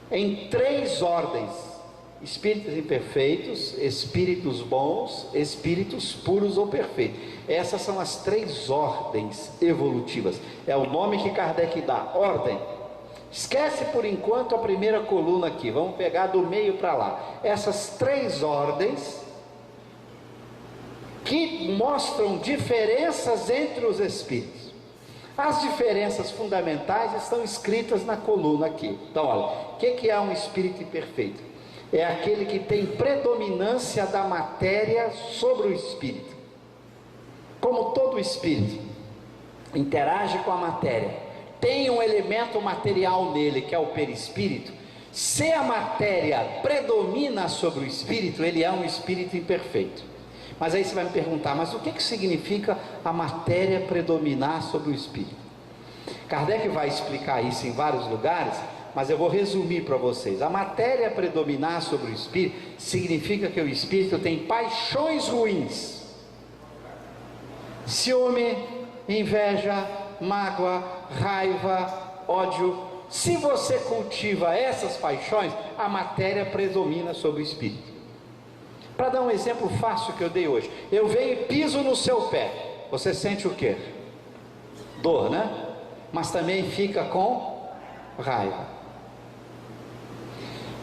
em 3 ordens, espíritos imperfeitos, espíritos bons, espíritos puros ou perfeitos. Essas são as 3 ordens evolutivas. É o nome que Kardec dá, ordem. Esquece por enquanto a primeira coluna aqui, vamos pegar do meio para lá. Essas 3 ordens que mostram diferenças entre os espíritos. As diferenças fundamentais estão escritas na coluna aqui. Então olha, o que é um espírito imperfeito? É aquele que tem predominância da matéria sobre o espírito. Como todo espírito interage com a matéria, tem um elemento material nele, que é o perispírito. Se a matéria predomina sobre o espírito, ele é um espírito imperfeito. Mas aí você vai me perguntar, mas o que significa a matéria predominar sobre o espírito? Kardec vai explicar isso em vários lugares, mas eu vou resumir para vocês. A matéria predominar sobre o espírito significa que o espírito tem paixões ruins: ciúme, inveja, mágoa, raiva, ódio. Se você cultiva essas paixões, a matéria predomina sobre o espírito. Para dar um exemplo fácil que eu dei hoje, eu venho e piso no seu pé, você sente o quê? Dor, né? Mas também fica com raiva.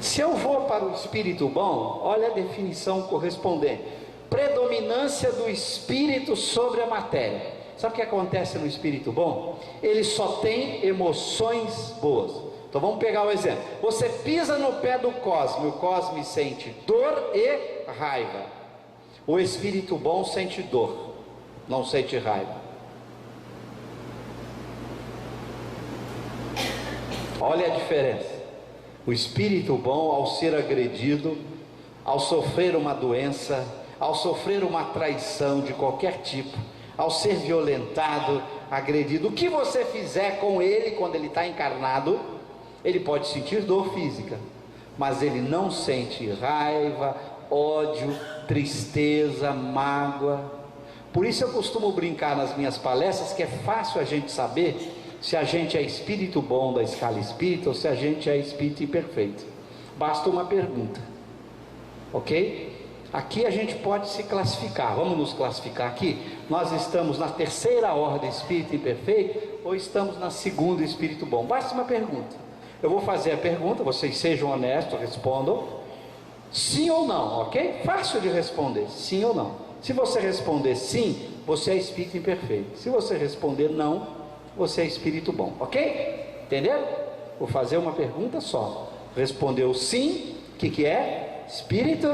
Se eu vou para o espírito bom, olha a definição correspondente: predominância do espírito sobre a matéria. Sabe o que acontece no espírito bom? Ele só tem emoções boas. Então vamos pegar o exemplo. Você pisa no pé do Cosme, o Cosme sente dor e raiva. O espírito bom sente dor, não sente raiva. Olha a diferença. O espírito bom, ao ser agredido, ao sofrer uma doença, ao sofrer uma traição de qualquer tipo, ao ser violentado, agredido, o que você fizer com ele quando ele está encarnado, ele pode sentir dor física, mas ele não sente raiva, ódio, tristeza, mágoa. Por isso eu costumo brincar nas minhas palestras que é fácil a gente saber se a gente é espírito bom da escala espírita ou se a gente é espírito imperfeito. Basta uma pergunta, ok? Aqui a gente pode se classificar. Vamos nos classificar aqui. Nós estamos na 3ª ordem espírito imperfeito ou estamos na 2ª espírito bom? Basta uma pergunta. Eu vou fazer a pergunta, vocês sejam honestos, respondam sim ou não, ok? Fácil de responder, sim ou não. Se você responder sim, você é espírito imperfeito. Se você responder não, você é espírito bom, ok? Entenderam? Vou fazer uma pergunta só. Respondeu sim, o que é? Espírito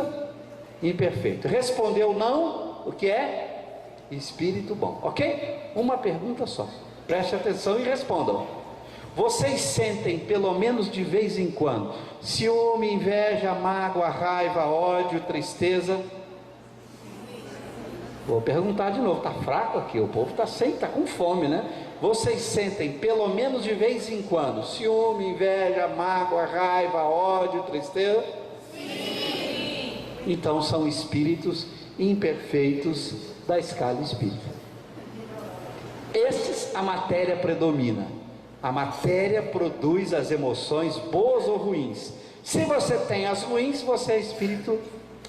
imperfeito. Respondeu não, o que é? Espírito bom, ok? Uma pergunta só. Preste atenção e respondam. Vocês sentem, pelo menos de vez em quando, ciúme, inveja, mágoa, raiva, ódio, tristeza? Vou perguntar de novo, está fraco aqui, o povo está com fome, né? Vocês sentem, pelo menos de vez em quando, ciúme, inveja, mágoa, raiva, ódio, tristeza? Sim! Então são espíritos imperfeitos da escala espírita. Esses a matéria predomina. A matéria produz as emoções boas ou ruins. Se você tem as ruins, você é espírito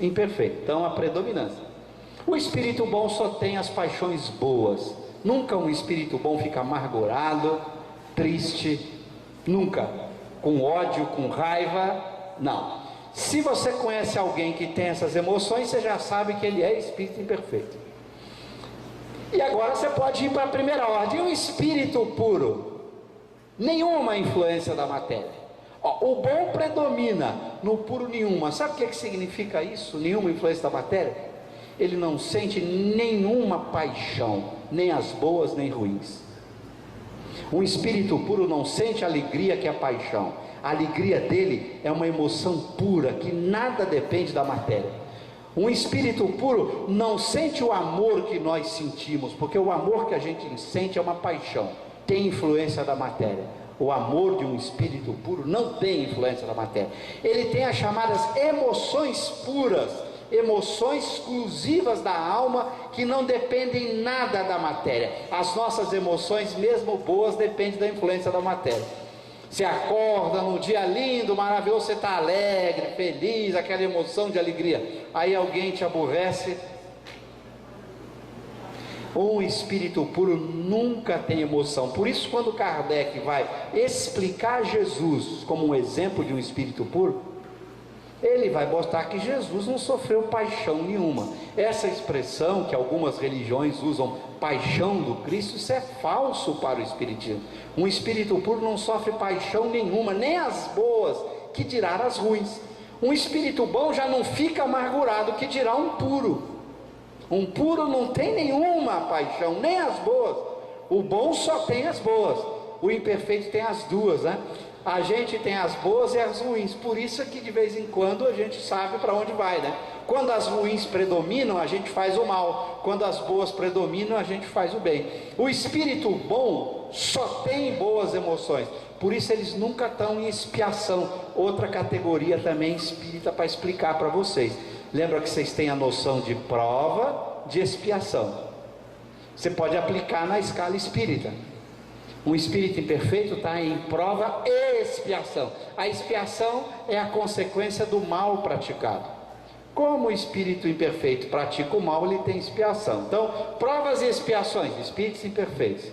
imperfeito. Então a predominância. O espírito bom só tem as paixões boas. Nunca um espírito bom fica amargurado, triste, nunca, com ódio, com raiva, não. Se você conhece alguém que tem essas emoções, você já sabe que ele é espírito imperfeito. E agora você pode ir para a primeira ordem. O espírito puro, nenhuma influência da matéria. O bom predomina, no puro nenhuma. Sabe o que significa isso? Nenhuma influência da matéria? Ele não sente nenhuma paixão, nem as boas nem ruins. Um espírito puro não sente a alegria que é a paixão. A alegria dele é uma emoção pura, que nada depende da matéria. Um espírito puro não sente o amor que nós sentimos, porque o amor que a gente sente é uma paixão, tem influência da matéria. O amor de um espírito puro não tem influência da matéria. Ele tem as chamadas emoções puras, emoções exclusivas da alma, que não dependem nada da matéria. As nossas emoções, mesmo boas, dependem da influência da matéria. Você acorda num dia lindo, maravilhoso, você está alegre, feliz, aquela emoção de alegria. Aí alguém te aborrece. Um espírito puro nunca tem emoção. Por isso, quando Kardec vai explicar Jesus como um exemplo de um espírito puro, ele vai mostrar que Jesus não sofreu paixão nenhuma. Essa expressão que algumas religiões usam, paixão do Cristo, isso é falso para o espiritismo. Um espírito puro não sofre paixão nenhuma, nem as boas, que dirá as ruins. Um espírito bom já não fica amargurado, que dirá um puro. Um puro não tem nenhuma paixão, nem as boas. O bom só tem as boas, o imperfeito tem as duas, né? A gente tem as boas e as ruins, por isso é que de vez em quando a gente sabe para onde vai, né? Quando as ruins predominam, a gente faz o mal. Quando as boas predominam, a gente faz o bem. O espírito bom só tem boas emoções, por isso eles nunca estão em expiação. Outra categoria também espírita para explicar para vocês. Lembra que vocês têm a noção de prova, de expiação. Você pode aplicar na escala espírita. Um espírito imperfeito está em prova e expiação. A expiação é a consequência do mal praticado. Como o espírito imperfeito pratica o mal, ele tem expiação. Então, provas e expiações, espíritos imperfeitos.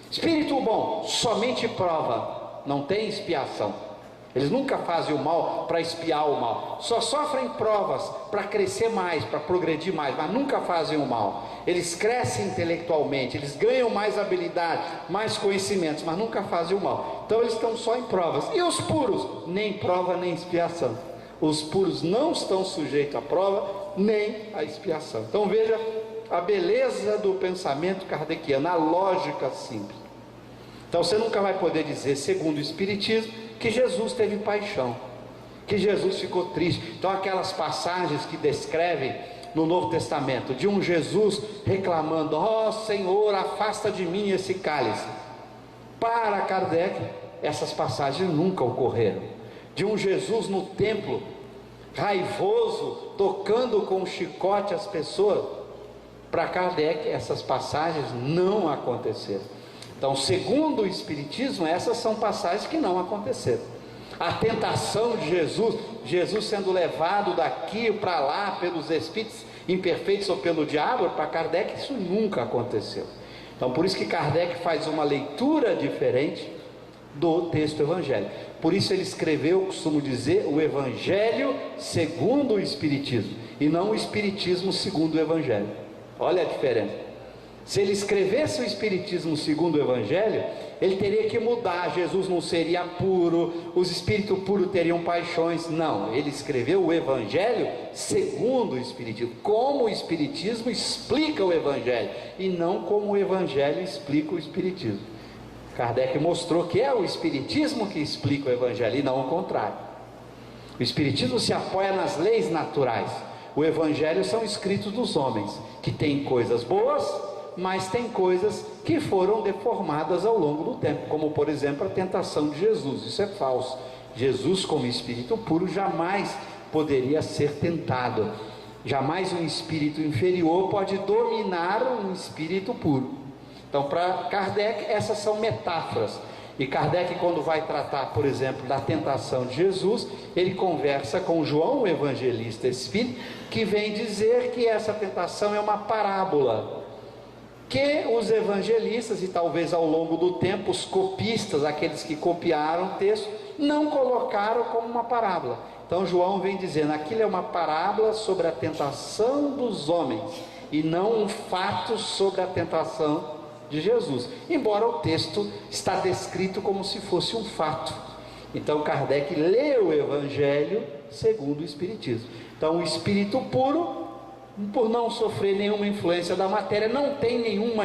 Espírito bom, somente prova, não tem expiação. Eles nunca fazem o mal para expiar o mal, só sofrem provas para crescer mais, para progredir mais, mas nunca fazem o mal. Eles crescem intelectualmente, eles ganham mais habilidade, mais conhecimentos, mas nunca fazem o mal. Então eles estão só em provas. E os puros? Nem prova nem expiação. Os puros não estão sujeitos à prova nem à expiação. Então veja a beleza do pensamento kardeciano, a lógica simples. Então você nunca vai poder dizer, segundo o Espiritismo, que Jesus teve paixão, que Jesus ficou triste. Então aquelas passagens que descrevem no Novo Testamento, de um Jesus reclamando, ó Senhor, afasta de mim esse cálice. Para Kardec, essas passagens nunca ocorreram. De um Jesus no templo, raivoso, tocando com um chicote as pessoas, para Kardec essas passagens não aconteceram. Então, segundo o Espiritismo, essas são passagens que não aconteceram. A tentação de Jesus, Jesus sendo levado daqui para lá pelos espíritos imperfeitos ou pelo diabo, para Kardec isso nunca aconteceu. Então, por isso que Kardec faz uma leitura diferente do texto evangélico. Por isso ele escreveu, eu costumo dizer, o Evangelho segundo o Espiritismo, e não o Espiritismo segundo o Evangelho. Olha a diferença. Se ele escrevesse o Espiritismo segundo o Evangelho, ele teria que mudar. Jesus não seria puro, os espíritos puros teriam paixões. Não, ele escreveu o Evangelho segundo o Espiritismo, como o Espiritismo explica o Evangelho, e não como o Evangelho explica o Espiritismo. Kardec mostrou que é o Espiritismo que explica o Evangelho, e não o contrário. O Espiritismo se apoia nas leis naturais. O Evangelho são escritos dos homens, que têm coisas boas, mas tem coisas que foram deformadas ao longo do tempo, como por exemplo a tentação de Jesus. Isso é falso. Jesus, como espírito puro, jamais poderia ser tentado. Jamais um espírito inferior pode dominar um espírito puro. Então, para Kardec, essas são metáforas. E Kardec, quando vai tratar, por exemplo, da tentação de Jesus, ele conversa com João, o evangelista espírita, que vem dizer que essa tentação é uma parábola, que os evangelistas, e talvez ao longo do tempo os copistas, aqueles que copiaram o texto, não colocaram como uma parábola. Então João vem dizendo, aquilo é uma parábola sobre a tentação dos homens, e não um fato sobre a tentação de Jesus, embora o texto está descrito como se fosse um fato. Então Kardec lê o Evangelho segundo o Espiritismo. Então o espírito puro, por não sofrer nenhuma influência da matéria, não tem nenhuma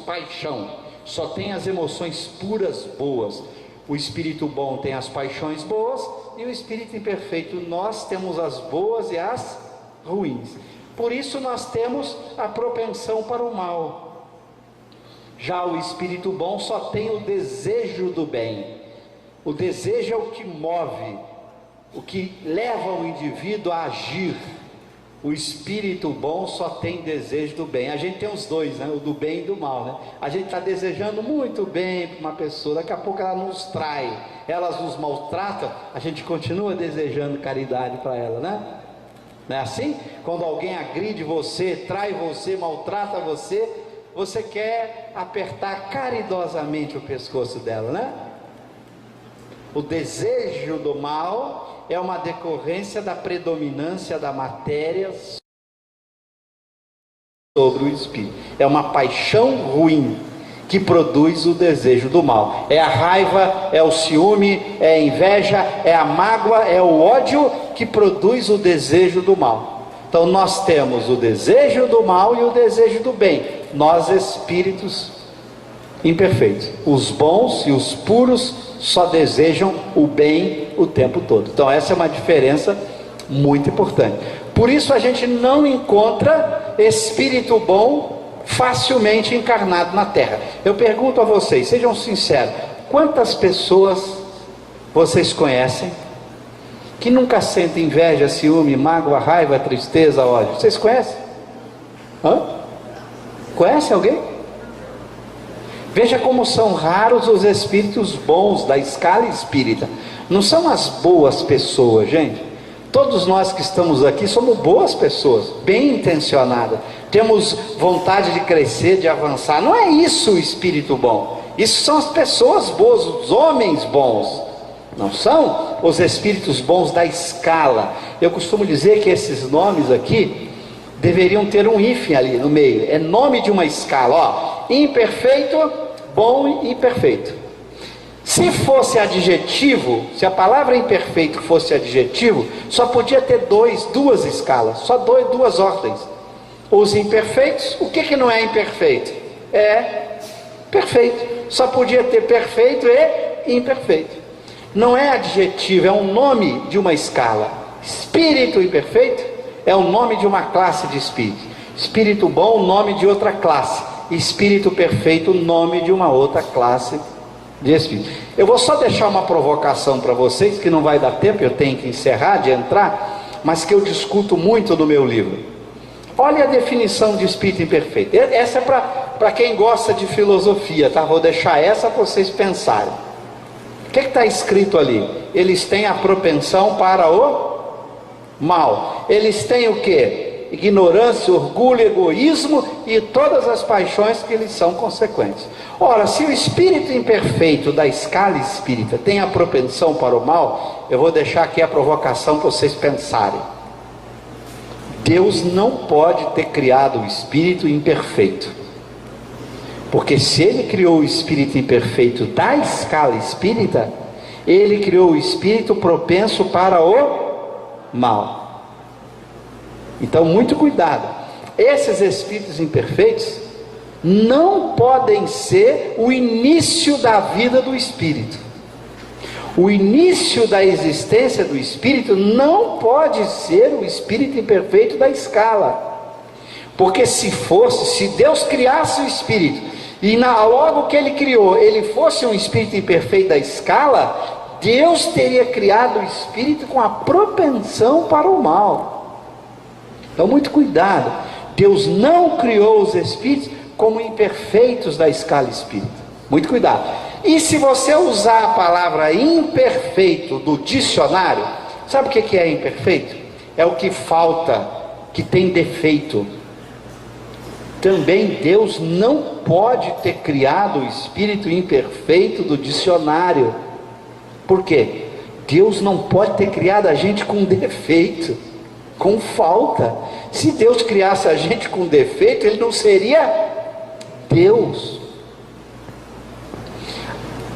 paixão, só tem as emoções puras boas. O espírito bom tem as paixões boas, e o espírito imperfeito, nós temos as boas e as ruins. Por isso nós temos a propensão para o mal. Já o espírito bom só tem o desejo do bem. O desejo é o que move, o que leva o indivíduo a agir. O espírito bom só tem desejo do bem. A gente tem os dois, né? O do bem e do mal, né? A gente está desejando muito bem para uma pessoa, daqui a pouco ela nos trai, elas nos maltratam, a gente continua desejando caridade para ela, né? Não é assim? Quando alguém agride você, trai você, maltrata você, você quer apertar caridosamente o pescoço dela, né? O desejo do mal é uma decorrência da predominância da matéria sobre o espírito. É uma paixão ruim que produz o desejo do mal. É a raiva, é o ciúme, é a inveja, é a mágoa, é o ódio que produz o desejo do mal. Então nós temos o desejo do mal e o desejo do bem. Nós espíritos imperfeitos. Os bons e os puros só desejam o bem o tempo todo. Então essa é uma diferença muito importante. Por isso a gente não encontra espírito bom facilmente encarnado na Terra. Eu pergunto a vocês, sejam sinceros, quantas pessoas vocês conhecem que nunca sentem inveja, ciúme, mágoa, raiva, tristeza, ódio? Vocês conhecem? Conhece alguém? Veja como são raros os espíritos bons da escala espírita. Não são as boas pessoas, gente. Todos nós que estamos aqui somos boas pessoas, bem intencionadas. Temos vontade de crescer, de avançar. Não é isso o espírito bom. Isso são as pessoas boas, os homens bons. Não são os espíritos bons da escala. Eu costumo dizer que esses nomes aqui deveriam ter um hífen ali no meio. É nome de uma escala, ó. Imperfeito, bom e perfeito. Se fosse adjetivo, se a palavra imperfeito fosse adjetivo, só podia ter duas escalas, só duas ordens. Os imperfeitos, o que não é imperfeito? É perfeito. Só podia ter perfeito e imperfeito. Não é adjetivo, é um nome de uma escala. Espírito imperfeito é o nome de uma classe de espírito. Espírito bom, nome de outra classe. Espírito perfeito, nome de uma outra classe de espírito. Eu vou só deixar uma provocação para vocês, que não vai dar tempo, eu tenho que encerrar, de entrar, mas que eu discuto muito no meu livro. Olha a definição de espírito imperfeito. Essa é para quem gosta de filosofia, tá? Vou deixar essa para vocês pensarem. O que está escrito ali? Eles têm a propensão para o mal. Eles têm o quê? Ignorância, orgulho, egoísmo e todas as paixões que lhes são consequentes. Ora, se o espírito imperfeito da escala espírita tem a propensão para o mal, eu vou deixar aqui a provocação para vocês pensarem. Deus não pode ter criado o espírito imperfeito, porque se ele criou o espírito imperfeito da escala espírita, ele criou o espírito propenso para o mal. Então, muito cuidado. Esses espíritos imperfeitos não podem ser o início da vida do espírito. O início da existência do espírito não pode ser o espírito imperfeito da escala. Porque se Deus criasse o espírito e logo que ele criou, ele fosse um espírito imperfeito da escala, Deus teria criado o espírito com a propensão para o mal. Então, muito cuidado. Deus não criou os espíritos como imperfeitos da escala espírita. Muito cuidado. E se você usar a palavra imperfeito do dicionário, sabe o que é imperfeito? É o que falta, que tem defeito. Também Deus não pode ter criado o espírito imperfeito do dicionário. Por quê? Deus não pode ter criado a gente com defeito, com falta. Se Deus criasse a gente com defeito, ele não seria Deus.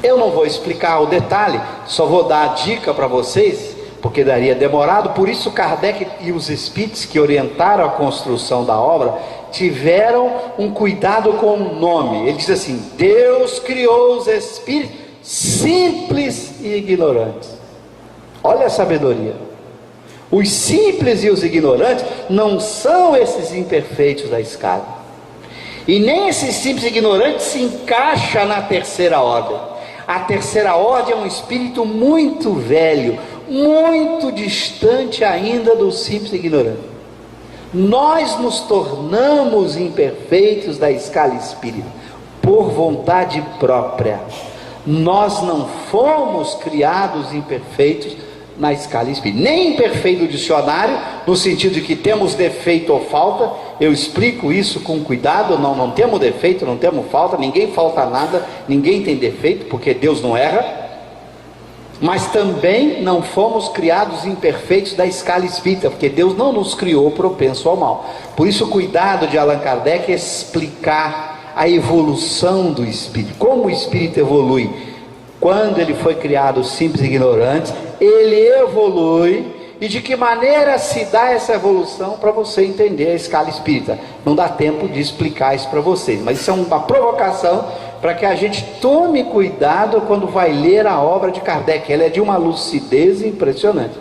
Eu não vou explicar o detalhe, só vou dar a dica para vocês, porque daria demorado. Por isso Kardec e os espíritos que orientaram a construção da obra tiveram um cuidado com o nome. Ele diz assim: Deus criou os espíritos simples e ignorantes. Olha a sabedoria. Os simples e os ignorantes não são esses imperfeitos da escala, e nem esses simples e ignorantes se encaixa na terceira ordem. A terceira ordem é um espírito muito velho, muito distante ainda do simples e ignorante. Nós nos tornamos imperfeitos da escala espírita por vontade própria. Nós não fomos criados imperfeitos na escala espírita. Nem imperfeito do dicionário, no sentido de que temos defeito ou falta. Eu explico isso com cuidado. Não temos defeito, não temos falta. Ninguém falta nada, ninguém tem defeito, porque Deus não erra. Mas também não fomos criados imperfeitos da escala espírita, porque Deus não nos criou propenso ao mal. Por isso o cuidado de Allan Kardec é explicar a evolução do espírito, como o espírito evolui. Quando ele foi criado simples e ignorante, ele evolui, e de que maneira se dá essa evolução, para você entender a escala espírita. Não dá tempo de explicar isso para vocês, mas isso é uma provocação para que a gente tome cuidado quando vai ler a obra de Kardec. Ela é de uma lucidez impressionante.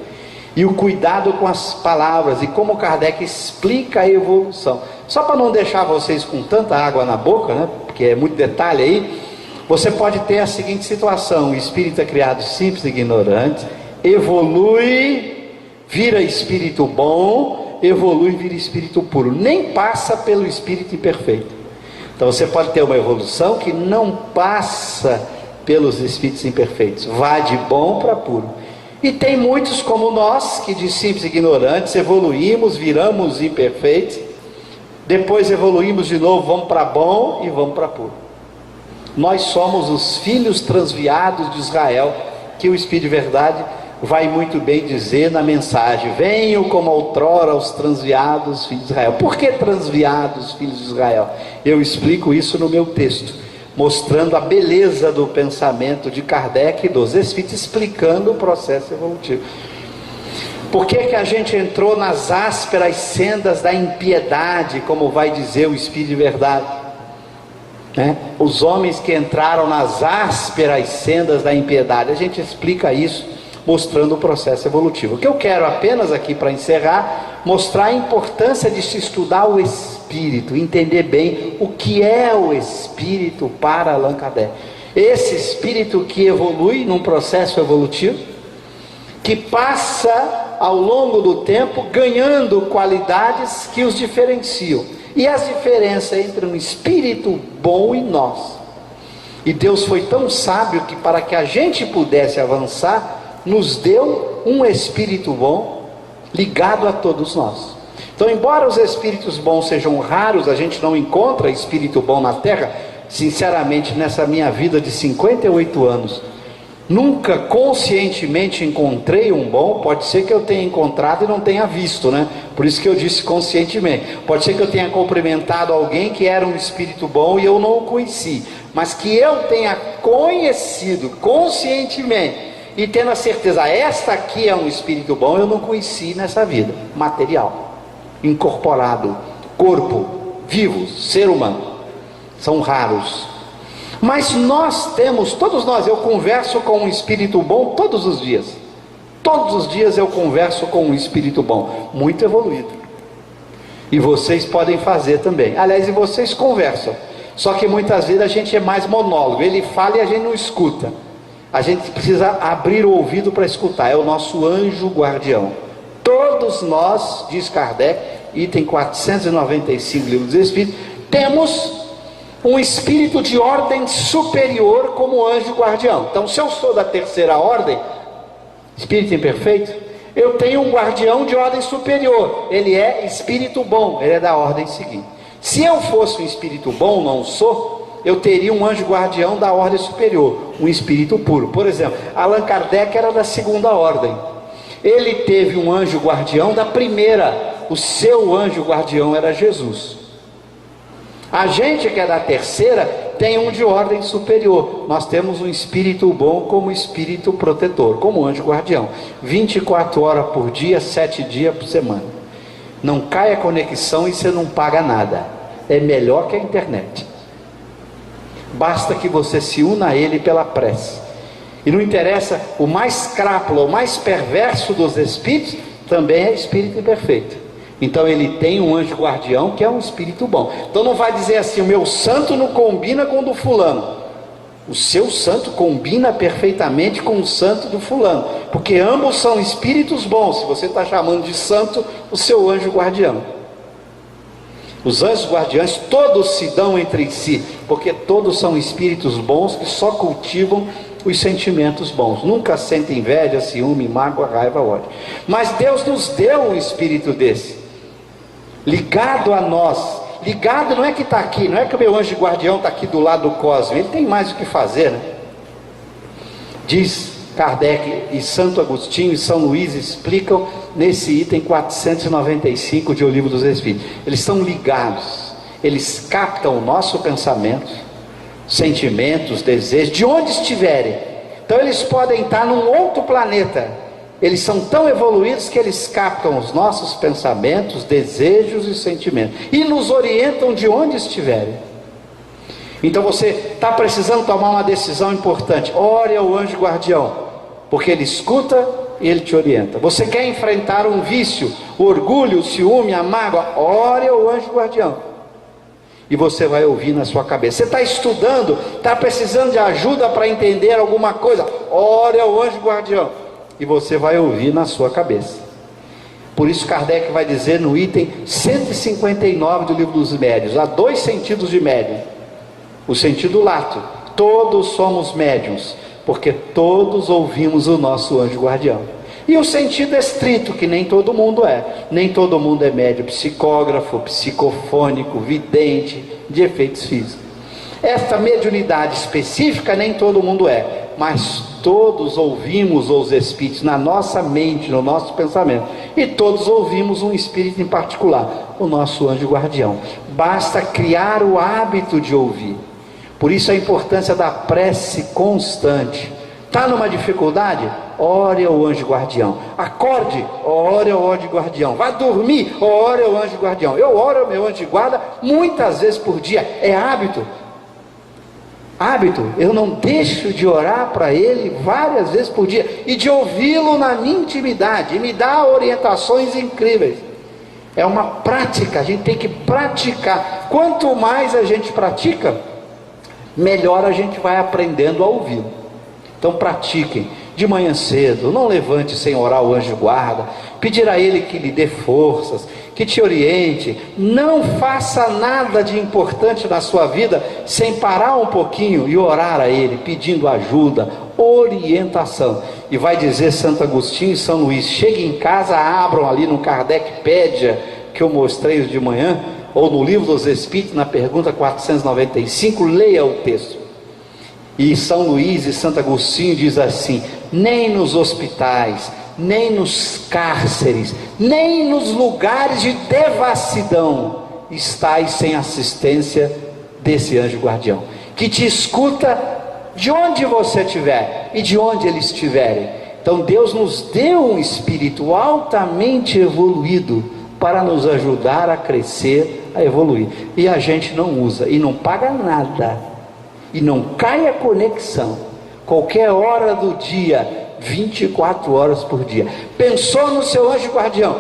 E o cuidado com as palavras, e como Kardec explica a evolução. Só para não deixar vocês com tanta água na boca, né, porque é muito detalhe aí, você pode ter a seguinte situação: o espírito é criado simples e ignorante, evolui, vira espírito bom, evolui, vira espírito puro, nem passa pelo espírito imperfeito. Então você pode ter uma evolução que não passa pelos espíritos imperfeitos, vai de bom para puro. E tem muitos como nós, que de simples e ignorantes evoluímos, viramos imperfeitos, depois evoluímos de novo, vamos para bom e vamos para puro. Nós somos os filhos transviados de Israel, que o Espírito de Verdade vai muito bem dizer na mensagem: venham como outrora os transviados filhos de Israel. Por que transviados filhos de Israel? Eu explico isso no meu texto, mostrando a beleza do pensamento de Kardec e dos Espíritos, explicando o processo evolutivo. Por que que a gente entrou nas ásperas sendas da impiedade, como vai dizer o Espírito de Verdade? Os homens que entraram nas ásperas sendas da impiedade, a gente explica isso, mostrando o processo evolutivo. O que eu quero apenas aqui para encerrar, mostrar a importância de se estudar o espírito, entender bem o que é o espírito para Allan Kardec. Esse espírito que evolui num processo evolutivo, que passa ao longo do tempo ganhando qualidades que os diferenciam, e as diferenças entre um espírito bom e nós. E Deus foi tão sábio que, para que a gente pudesse avançar, nos deu um espírito bom ligado a todos nós. Então, embora os espíritos bons sejam raros, a gente não encontra espírito bom na terra. Sinceramente, nessa minha vida de 58 anos, nunca conscientemente encontrei um bom. Pode ser que eu tenha encontrado e não tenha visto, né? Por isso que eu disse conscientemente. Pode ser que eu tenha cumprimentado alguém que era um espírito bom e eu não o conheci, mas que eu tenha conhecido conscientemente e tendo a certeza: esta aqui é um espírito bom, eu não conheci nessa vida material, incorporado, corpo, vivo, ser humano. São raros. Mas nós temos, todos nós, eu converso com um espírito bom todos os dias. Todos os dias eu converso com um espírito bom, muito evoluído. E vocês podem fazer também. Aliás, e vocês conversam. Só que muitas vezes a gente é mais monólogo. Ele fala e a gente não escuta. A gente precisa abrir o ouvido para escutar. É o nosso anjo guardião. Todos nós, diz Kardec, item 495, livro dos Espíritos, temos um espírito de ordem superior como anjo guardião. Então, se eu sou da terceira ordem, espírito imperfeito, eu tenho um guardião de ordem superior. Ele é espírito bom, ele é da ordem seguinte. Se eu fosse um espírito bom, não sou, eu teria um anjo guardião da ordem superior, um espírito puro. Por exemplo, Allan Kardec era da segunda ordem. Ele teve um anjo guardião da primeira. O seu anjo guardião era Jesus. A gente que é da terceira tem um de ordem superior. Nós temos um espírito bom como espírito protetor, como anjo guardião. 24 horas por dia, 7 dias por semana. Não cai a conexão e você não paga nada. É melhor que a internet. Basta que você se una a ele pela prece. E não interessa, o mais crápula, o mais perverso dos espíritos também é espírito imperfeito. Então ele tem um anjo guardião que é um espírito bom. Então não vai dizer assim: o meu santo não combina com o do fulano. O seu santo combina perfeitamente com o santo do fulano, porque ambos são espíritos bons. Se você está chamando de santo o seu anjo guardião, Os anjos guardiães todos se dão entre si, porque todos são espíritos bons que só cultivam os sentimentos bons. Nunca sentem inveja, ciúme, mágoa, raiva, ódio. Mas Deus nos deu um espírito desse, ligado a nós. Ligado não é que está aqui, não é que o meu anjo guardião está aqui do lado do cosmo, ele tem mais o que fazer, né? Diz Kardec e Santo Agostinho e São Luís explicam nesse item 495 de O Livro dos Espíritos. Eles estão ligados, eles captam o nosso pensamento, sentimentos, desejos, de onde estiverem. Então eles podem estar num outro planeta. Eles são tão evoluídos que eles captam os nossos pensamentos, desejos e sentimentos e nos orientam de onde estiverem. Então você está precisando tomar uma decisão importante, ore ao anjo guardião, porque ele escuta e ele te orienta. Você quer enfrentar um vício, o orgulho, o ciúme, a mágoa, ore ao anjo guardião, e você vai ouvir na sua cabeça. Você está estudando, está precisando de ajuda para entender alguma coisa, ore ao anjo guardião, e você vai ouvir na sua cabeça. Por isso Kardec vai dizer no item 159 do Livro dos Médiuns, há dois sentidos de médium. O sentido lato, todos somos médiuns, porque todos ouvimos o nosso anjo guardião. E o sentido estrito, que nem todo mundo é. Nem todo mundo é médium, psicógrafo, psicofônico, vidente, de efeitos físicos. Esta mediunidade específica nem todo mundo é, mas todos ouvimos os espíritos na nossa mente, no nosso pensamento. E todos ouvimos um espírito em particular, o nosso anjo guardião. Basta criar o hábito de ouvir. Por isso a importância da prece constante. Está numa dificuldade? Ore ao anjo guardião. Acorde, ore ao anjo guardião. Vá dormir, ore ao anjo guardião. Eu oro ao meu anjo de guarda muitas vezes por dia. É hábito. Hábito. Eu não deixo de orar para ele várias vezes por dia e de ouvi-lo na minha intimidade. E me dá orientações incríveis. É uma prática, a gente tem que praticar. Quanto mais a gente pratica, melhor a gente vai aprendendo a ouvir. Então pratiquem, de manhã cedo, não levante sem orar o anjo guarda, pedir a ele que lhe dê forças, que te oriente. Não faça nada de importante na sua vida sem parar um pouquinho e orar a ele, pedindo ajuda, orientação. E vai dizer Santo Agostinho e São Luís, cheguem em casa, abram ali no Kardecpédia que eu mostrei de manhã, ou no Livro dos Espíritos, na pergunta 495, leia o texto. E São Luís e Santo Agostinho diz assim: nem nos hospitais, nem nos cárceres, nem nos lugares de devassidão estais sem assistência desse anjo guardião, que te escuta de onde você estiver e de onde eles estiverem. Então Deus nos deu um espírito altamente evoluído para nos ajudar a crescer, a evoluir, e a gente não usa, e não paga nada, e não cai a conexão, qualquer hora do dia, 24 horas por dia. Pensou no seu anjo guardião,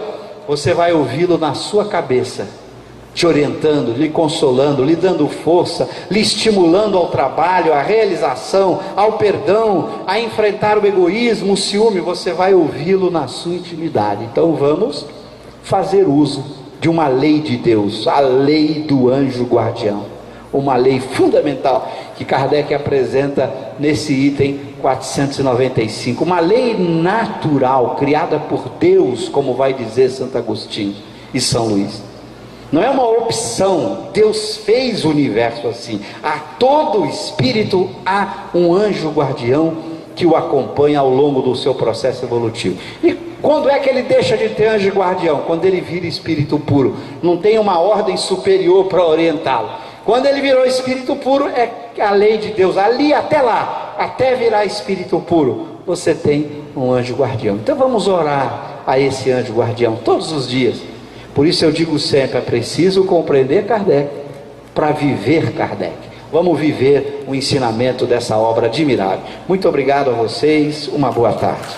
você vai ouvi-lo na sua cabeça, te orientando, lhe consolando, lhe dando força, lhe estimulando ao trabalho, à realização, ao perdão, a enfrentar o egoísmo, o ciúme. Você vai ouvi-lo na sua intimidade. Então vamos fazer uso de uma lei de Deus, a lei do anjo guardião, uma lei fundamental que Kardec apresenta nesse item 495, uma lei natural, criada por Deus, como vai dizer Santo Agostinho e São Luís. Não é uma opção, Deus fez o universo assim. A todo espírito há um anjo guardião que o acompanha ao longo do seu processo evolutivo. E quando é que ele deixa de ter anjo guardião? Quando ele vira espírito puro, não tem uma ordem superior para orientá-lo. Quando ele virou espírito puro, é a lei de Deus, ali até lá, até virar espírito puro, você tem um anjo guardião. Então vamos orar a esse anjo guardião todos os dias. Por isso eu digo sempre, é preciso compreender Kardec para viver Kardec. Vamos viver o ensinamento dessa obra admirável. Muito obrigado a vocês, uma boa tarde.